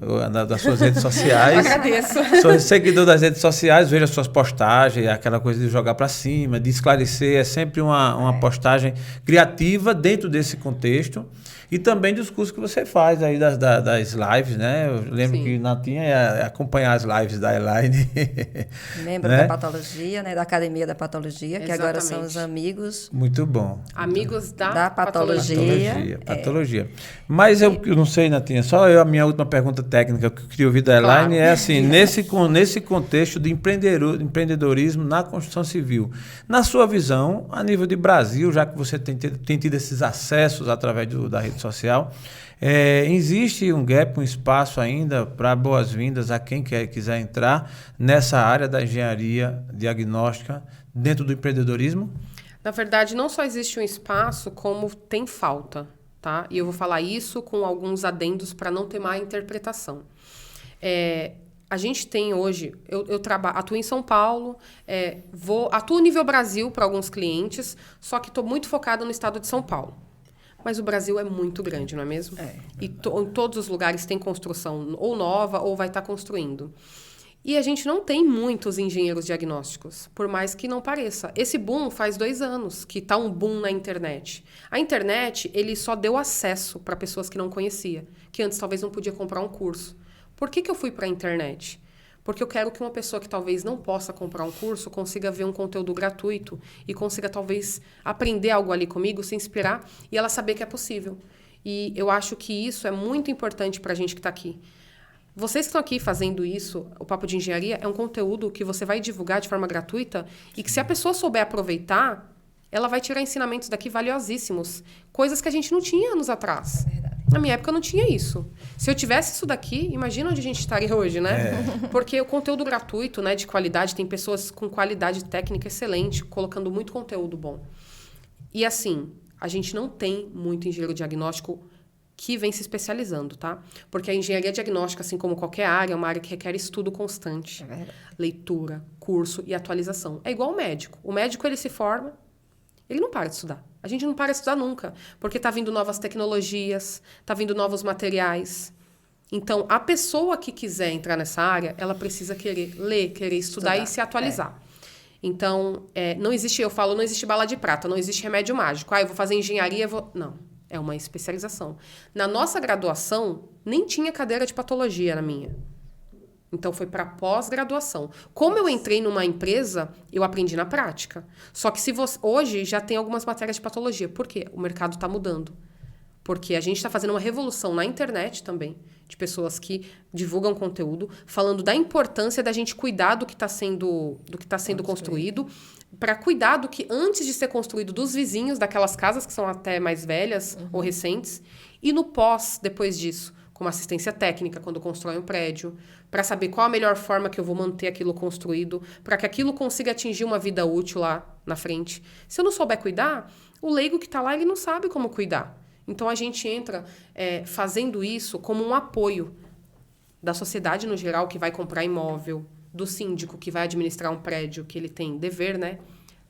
das suas redes sociais. Agradeço. Sou seguidor das redes sociais, vejo as suas postagens, aquela coisa de jogar para cima, de esclarecer. É sempre uma postagem criativa dentro desse contexto. E também dos cursos que você faz aí das lives, né? Eu lembro que Natinha é acompanhar as lives da Elaine. Membro da patologia, né? Da Academia da Patologia, que agora são os amigos. Muito bom. Amigos da patologia. Patologia. Mas eu não sei, Natinha, só a minha última pergunta técnica que eu queria ouvir da Elaine é assim, nesse contexto de empreendedorismo na construção civil. Na sua visão, a nível de Brasil, já que você tem tido esses acessos através da rede social, existe um gap, um espaço ainda para boas-vindas a quem quiser entrar nessa área da engenharia diagnóstica dentro do empreendedorismo? Na verdade, não só existe um espaço, como tem falta, tá? E eu vou falar isso com alguns adendos para não ter má interpretação. A gente tem hoje, eu atuo em São Paulo, atuo nível Brasil para alguns clientes, só que estou muito focada no estado de São Paulo. Mas o Brasil é muito grande, não é mesmo? E em todos os lugares tem construção ou nova ou vai estar construindo. E a gente não tem muitos engenheiros diagnósticos, por mais que não pareça. Esse boom faz 2 anos que está um boom na internet. A internet, ele só deu acesso para pessoas que não conhecia, que antes talvez não podia comprar um curso. Por que eu fui para a internet? Porque eu quero que uma pessoa que talvez não possa comprar um curso consiga ver um conteúdo gratuito e consiga talvez aprender algo ali comigo, se inspirar e ela saber que é possível. E eu acho que isso é muito importante para a gente que está aqui. Vocês que estão aqui fazendo isso, o Papo de Engenharia é um conteúdo que você vai divulgar de forma gratuita e que se a pessoa souber aproveitar, ela vai tirar ensinamentos daqui valiosíssimos. Coisas que a gente não tinha anos atrás. Na minha época eu não tinha isso. Se eu tivesse isso daqui, imagina onde a gente estaria hoje, né? Porque o conteúdo gratuito, né, de qualidade, tem pessoas com qualidade técnica excelente, colocando muito conteúdo bom. E assim, a gente não tem muito engenheiro diagnóstico que vem se especializando, tá? Porque a engenharia diagnóstica, assim como qualquer área, é uma área que requer estudo constante. Leitura, curso e atualização. É igual o médico. O médico, ele se forma, ele não para de estudar. A gente não para de estudar nunca, porque tá vindo novas tecnologias, tá vindo novos materiais. Então, a pessoa que quiser entrar nessa área, ela precisa querer ler, querer estudar e se atualizar. Então, não existe bala de prata, não existe remédio mágico. Eu vou fazer engenharia, Não, é uma especialização. Na nossa graduação, nem tinha cadeira de patologia na minha. Então, foi para pós-graduação. Como eu entrei numa empresa, eu aprendi na prática. Só que hoje já tem algumas matérias de patologia. Por quê? O mercado está mudando. Porque a gente está fazendo uma revolução na internet também, de pessoas que divulgam conteúdo, falando da importância da gente cuidar do que está sendo construído, para cuidar do que antes de ser construído dos vizinhos, daquelas casas que são até mais velhas ou recentes, e no pós, depois disso, como assistência técnica, quando constrói um prédio, para saber qual a melhor forma que eu vou manter aquilo construído, para que aquilo consiga atingir uma vida útil lá na frente. Se eu não souber cuidar, o leigo que está lá, ele não sabe como cuidar. Então, a gente entra fazendo isso como um apoio da sociedade no geral, que vai comprar imóvel, do síndico que vai administrar um prédio, que ele tem dever, né,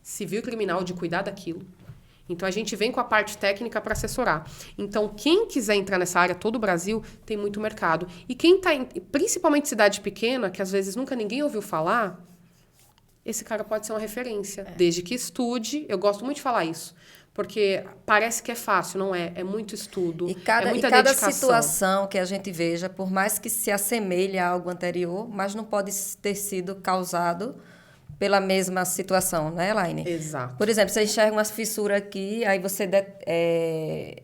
civil e criminal de cuidar daquilo. Então, a gente vem com a parte técnica para assessorar. Então, quem quiser entrar nessa área, todo o Brasil, tem muito mercado. E quem está, principalmente cidade pequena, que às vezes nunca ninguém ouviu falar, esse cara pode ser uma referência. Desde que estude, eu gosto muito de falar isso. Porque parece que é fácil, não é? É muito estudo, é muita cada dedicação. situação que a gente veja, por mais que se assemelhe a algo anterior, mas não pode ter sido causado pela mesma situação, né, Elaine? Exato. Por exemplo, você enxerga uma fissura aqui, aí você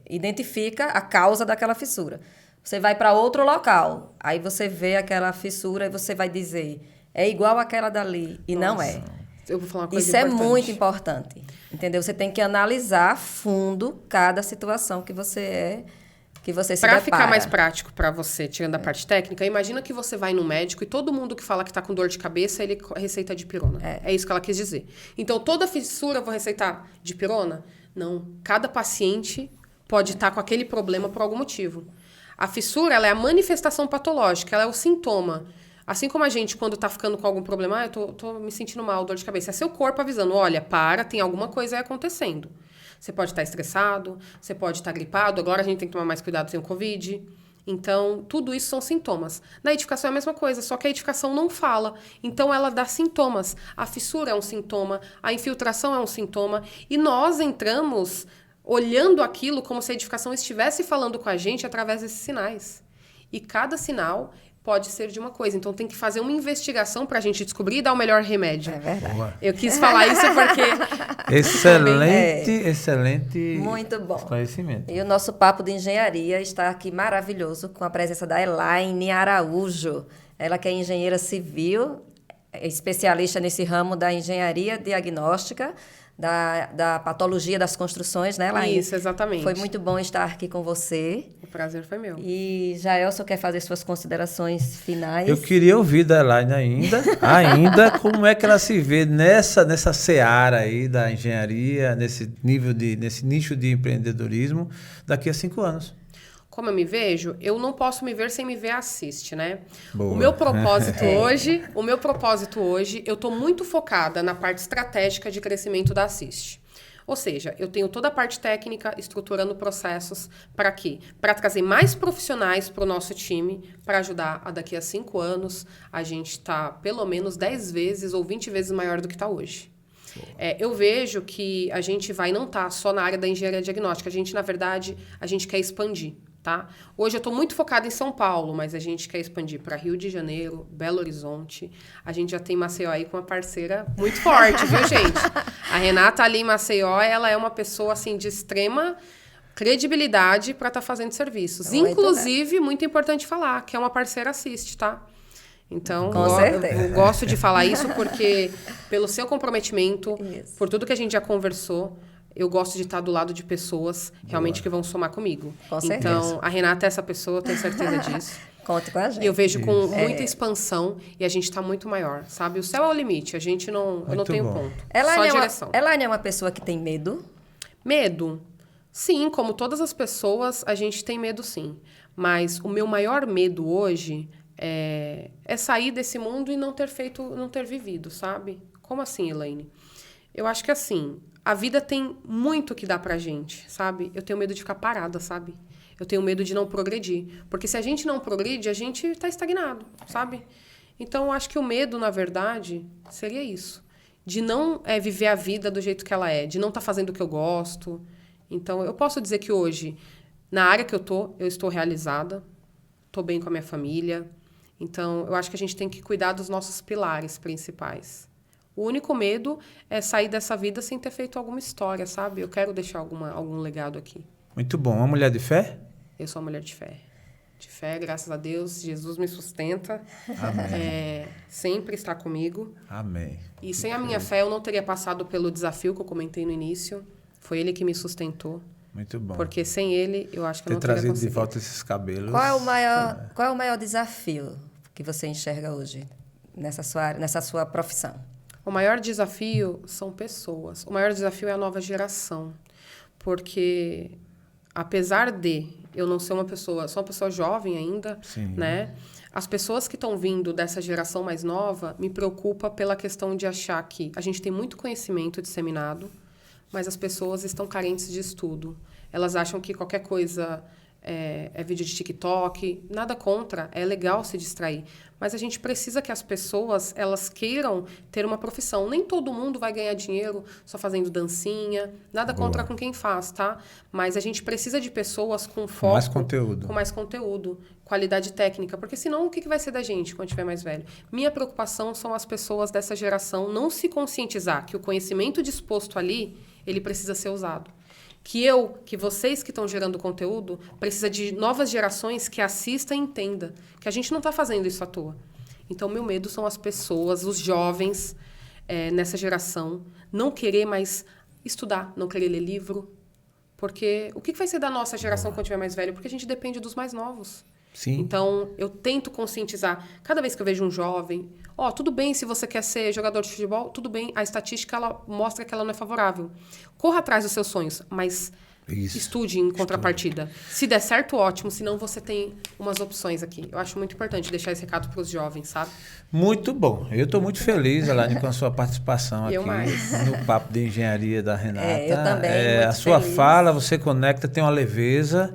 identifica a causa daquela fissura. Você vai para outro local, aí você vê aquela fissura e você vai dizer, é igual àquela dali, e não é. Eu vou falar uma coisa Isso importante. é muito importante, entendeu? Você tem que analisar a fundo cada situação que você se depara. Para ficar mais prático para você, tirando a parte técnica, imagina que você vai no médico e todo mundo que fala que está com dor de cabeça, ele receita dipirona. É isso que ela quis dizer. Então, toda fissura eu vou receitar dipirona? Não. Cada paciente pode estar com aquele problema por algum motivo. A fissura, ela é a manifestação patológica, ela é o sintoma. Assim como a gente, quando tá ficando com algum problema, eu tô me sentindo mal, dor de cabeça. É seu corpo avisando, olha, tem alguma coisa aí acontecendo. Você pode estar estressado, você pode estar gripado, agora a gente tem que tomar mais cuidado sem o Covid. Então, tudo isso são sintomas. Na edificação é a mesma coisa, só que a edificação não fala. Então, ela dá sintomas. A fissura é um sintoma, a infiltração é um sintoma. E nós entramos olhando aquilo como se a edificação estivesse falando com a gente através desses sinais. E cada sinal pode ser de uma coisa. Então, tem que fazer uma investigação para a gente descobrir e dar o melhor remédio. É verdade. Boa. Eu quis falar isso porque... Excelente Muito bom. esclarecimento. E o nosso papo de engenharia está aqui maravilhoso com a presença da Elaine Araújo. Ela que é engenheira civil, é especialista nesse ramo da engenharia diagnóstica, da patologia das construções, né, Elaine? Isso, exatamente. Foi muito bom estar aqui com você. O prazer foi meu. E Jaelson quer fazer suas considerações finais. Eu queria ouvir da Elaine ainda como é que ela se vê nessa seara aí da engenharia, nesse nicho de empreendedorismo daqui a 5 anos. Como eu me vejo, eu não posso me ver sem me ver assiste, né? Boa. O meu propósito hoje, eu estou muito focada na parte estratégica de crescimento da Assiste. Ou seja, eu tenho toda a parte técnica, estruturando processos para quê? Para trazer mais profissionais para o nosso time, para ajudar a daqui a 5 anos a gente estar pelo menos 10 vezes ou 20 vezes maior do que está hoje. Eu vejo que a gente vai não estar só na área da engenharia diagnóstica, na verdade, a gente quer expandir. Tá? Hoje eu estou muito focada em São Paulo, mas a gente quer expandir para Rio de Janeiro, Belo Horizonte. A gente já tem Maceió aí com uma parceira muito forte, viu, gente? A Renata ali em Maceió, ela é uma pessoa assim de extrema credibilidade para estar fazendo serviços. Inclusive, muito importante falar, que é uma parceira Assiste, tá? Então, eu gosto de falar isso porque, pelo seu comprometimento, por tudo que a gente já conversou, eu gosto de estar do lado de pessoas realmente que vão somar comigo. Com certeza. Então, a Renata é essa pessoa, eu tenho certeza disso. Conte com a gente. E eu vejo com muita expansão e a gente está muito maior, sabe? O céu é o limite, eu não tenho ponto. Só direção. Elaine é uma pessoa que tem medo? Medo? Sim, como todas as pessoas, a gente tem medo sim. Mas o meu maior medo hoje é sair desse mundo e não ter vivido, sabe? Como assim, Elaine? Eu acho que assim, a vida tem muito que dar pra gente, sabe? Eu tenho medo de ficar parada, sabe? Eu tenho medo de não progredir. Porque se a gente não progride, a gente tá estagnado, sabe? Então, eu acho que o medo, na verdade, seria isso. De não viver a vida do jeito que ela é. De não estar fazendo o que eu gosto. Então, eu posso dizer que hoje, na área que eu estou realizada. Estou bem com a minha família. Então, eu acho que a gente tem que cuidar dos nossos pilares principais. O único medo é sair dessa vida sem ter feito alguma história, sabe? Eu quero deixar algum legado aqui. Muito bom. Uma mulher de fé? Eu sou uma mulher de fé. De fé, graças a Deus, Jesus me sustenta. Amém. Sempre está comigo. Amém. E sem a minha fé, eu não teria passado pelo desafio que eu comentei no início. Foi ele que me sustentou. Muito bom. Porque sem ele, eu acho que eu Ter não teria trazido conseguido. de volta esses cabelos. Qual é o maior desafio que você enxerga hoje nessa sua área, nessa sua profissão? O maior desafio são pessoas. O maior desafio é a nova geração. Porque, apesar de eu não ser sou uma pessoa jovem ainda, Sim. né? As pessoas que estão vindo dessa geração mais nova me preocupa pela questão de achar que a gente tem muito conhecimento disseminado, mas as pessoas estão carentes de estudo. Elas acham que qualquer coisa é vídeo de TikTok, nada contra, é legal se distrair. Mas a gente precisa que as pessoas, elas queiram ter uma profissão. Nem todo mundo vai ganhar dinheiro só fazendo dancinha, nada Boa. contra com quem faz, tá? Mas a gente precisa de pessoas com foco. Com mais conteúdo. Com mais conteúdo, qualidade técnica. Porque senão, o que vai ser da gente quando tiver mais velho? Minha preocupação são as pessoas dessa geração não se conscientizar que o conhecimento disposto ali, ele precisa ser usado. Que vocês que estão gerando conteúdo, precisa de novas gerações que assistam e entendam que a gente não está fazendo isso à toa. Então, meu medo são as pessoas, os jovens nessa geração, não querer mais estudar, não querer ler livro. Porque o que vai ser da nossa geração quando tiver mais velho? Porque a gente depende dos mais novos. Sim. Então, eu tento conscientizar. Cada vez que eu vejo um jovem, tudo bem se você quer ser jogador de futebol, tudo bem. A estatística, ela mostra que ela não é favorável. Corra atrás dos seus sonhos, mas estude em contrapartida. Se der certo, ótimo. Se não, você tem umas opções aqui. Eu acho muito importante deixar esse recado para os jovens, sabe? Muito bom. Eu estou muito feliz, Elaine, com a sua participação aqui no Papo de Engenharia da Renata. Eu também, muito a sua feliz. fala, você conecta, tem uma leveza,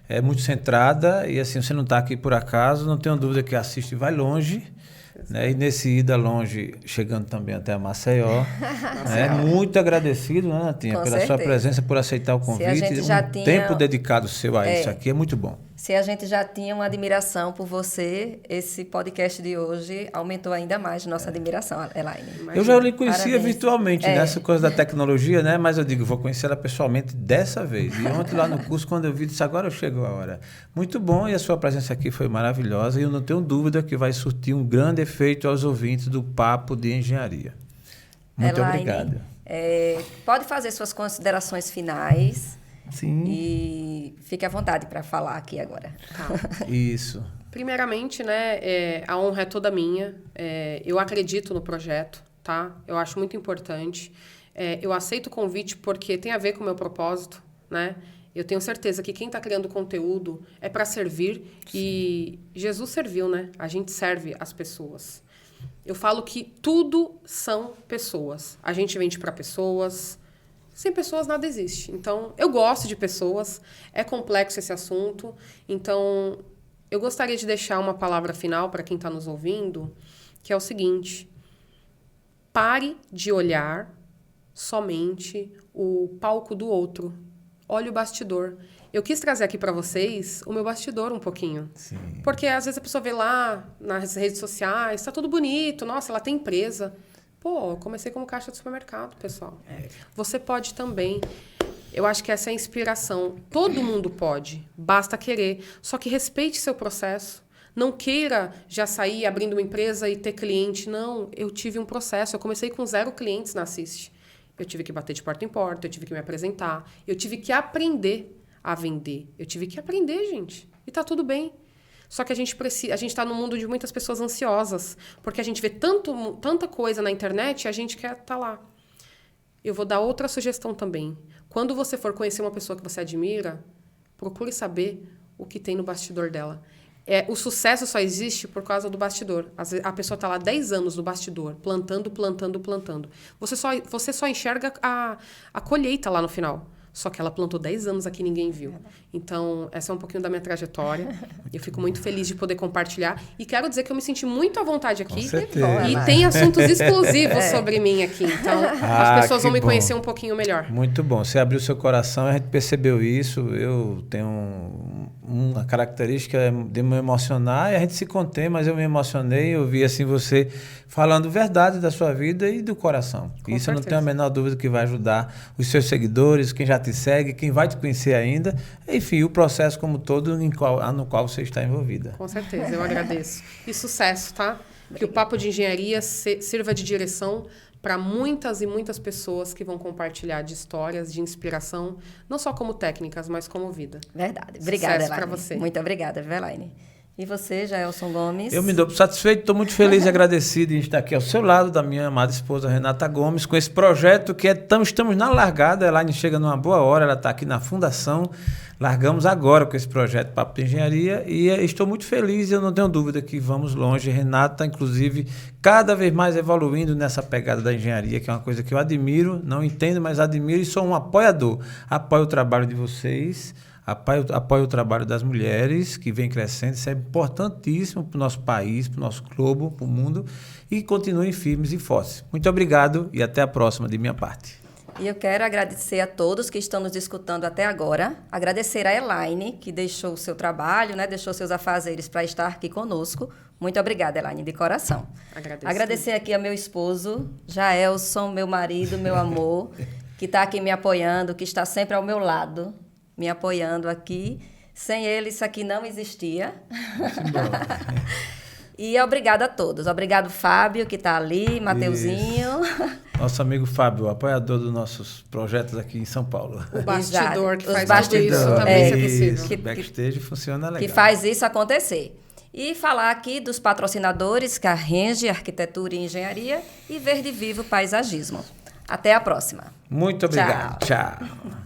é muito centrada e assim, você não está aqui por acaso, não tenho dúvida que assiste e vai longe. Né? E nesse ida longe, chegando também até a Maceió. Né? Muito agradecido, né, Natinha, Com pela sua certeza. presença, por aceitar o convite. gente já tinha- Tempo dedicado seu a isso aqui é muito bom. Se a gente já tinha uma admiração por você, esse podcast de hoje aumentou ainda mais nossa admiração, Elaine. Eu já lhe conhecia Parabéns. virtualmente, nessa coisa da tecnologia, né? Mas eu digo, vou conhecer ela pessoalmente dessa vez. E ontem lá no curso, quando eu vi, disse, agora chegou a hora. Muito bom, e a sua presença aqui foi maravilhosa. E eu não tenho dúvida que vai surtir um grande efeito aos ouvintes do Papo de Engenharia. Muito Elaine, obrigado. Pode fazer suas considerações finais. Sim. E fique à vontade para falar aqui agora. Tá. Isso. Primeiramente, né, a honra é toda minha. Eu acredito no projeto, tá? Eu acho muito importante. Eu aceito o convite porque tem a ver com o meu propósito, né? Eu tenho certeza que quem está criando conteúdo é para servir. E Jesus serviu, né? A gente serve as pessoas. Eu falo que tudo são pessoas. A gente vende para pessoas. Sem pessoas nada existe. Então, eu gosto de pessoas. É complexo esse assunto. Então, eu gostaria de deixar uma palavra final para quem está nos ouvindo, que é o seguinte: pare de olhar somente o palco do outro. Olhe o bastidor. Eu quis trazer aqui para vocês o meu bastidor um pouquinho. Sim. Porque às vezes a pessoa vê lá nas redes sociais, está tudo bonito, nossa, ela tem empresa. Pô, eu comecei como caixa de supermercado, pessoal. Você pode também. Eu acho que essa é a inspiração. Todo mundo pode, basta querer. Só que respeite seu processo. Não queira já sair abrindo uma empresa e ter cliente. Não, eu tive um processo. Eu comecei com 0 clientes na Assist. Eu tive que bater de porta em porta, eu tive que me apresentar. Eu tive que aprender a vender. Eu tive que aprender, gente. E tá tudo bem. Só que a gente está num mundo de muitas pessoas ansiosas, porque a gente vê tanta coisa na internet e a gente quer estar lá. Eu vou dar outra sugestão também. Quando você for conhecer uma pessoa que você admira, procure saber o que tem no bastidor dela. O sucesso só existe por causa do bastidor. A pessoa está lá 10 anos no bastidor, plantando. Você só enxerga a colheita lá no final. Só que ela plantou 10 anos aqui e ninguém viu. Então, essa é um pouquinho da minha trajetória. Eu fico muito feliz de poder compartilhar. E quero dizer que eu me senti muito à vontade aqui. Com certeza. E tem assuntos exclusivos sobre mim aqui. Então, as pessoas vão me conhecer um pouquinho melhor. Muito bom. Você abriu seu coração, a gente percebeu isso. Eu tenho uma característica de me emocionar e a gente se contém, mas eu me emocionei, eu vi assim você falando verdade da sua vida e do coração. Com Isso eu não certeza. tenho a menor dúvida que vai ajudar os seus seguidores, quem já te segue, quem vai te conhecer ainda, enfim, o processo como todo no qual você está envolvida. Com certeza, eu agradeço. E sucesso, tá? Que o Papo de Engenharia sirva de direção para muitas e muitas pessoas que vão compartilhar de histórias, de inspiração, não só como técnicas, mas como vida. Verdade. Obrigada, Sucesso Elaine. pra você. Muito obrigada, Elaine. E você, Jaelson Gomes? Eu me dou satisfeito, estou muito feliz e agradecido em estar aqui ao seu lado, da minha amada esposa Renata Gomes, com esse projeto que estamos na largada. A Elaine chega numa boa hora, ela está aqui na fundação. Largamos agora com esse projeto Papo de Engenharia e estou muito feliz e eu não tenho dúvida que vamos longe. Renata, inclusive, cada vez mais evoluindo nessa pegada da engenharia, que é uma coisa que eu admiro, não entendo, mas admiro e sou um apoiador. Apoio o trabalho de vocês, apoio o trabalho das mulheres que vem crescendo. Isso é importantíssimo para o nosso país, para o nosso globo, para o mundo, e continuem firmes e fortes. Muito obrigado e até a próxima de minha parte. E eu quero agradecer a todos que estão nos escutando até agora. Agradecer a Elaine, que deixou o seu trabalho, né, deixou seus afazeres para estar aqui conosco. Muito obrigada, Elaine, de coração. Agradecer aqui ao meu esposo, Jaelson, meu marido, meu amor, que está aqui me apoiando, que está sempre ao meu lado, me apoiando aqui. Sem ele, isso aqui não existia. E obrigada a todos. Obrigado, Fábio, que está ali, Mateuzinho. Nosso amigo Fábio, apoiador dos nossos projetos aqui em São Paulo. O bastidor que Os faz bastidores, tudo isso também ser possível. Isso, backstage funciona legal. Que faz isso acontecer. E falar aqui dos patrocinadores Carrenge Arquitetura e Engenharia e Verde Vivo Paisagismo. Até a próxima. Muito obrigado. Tchau.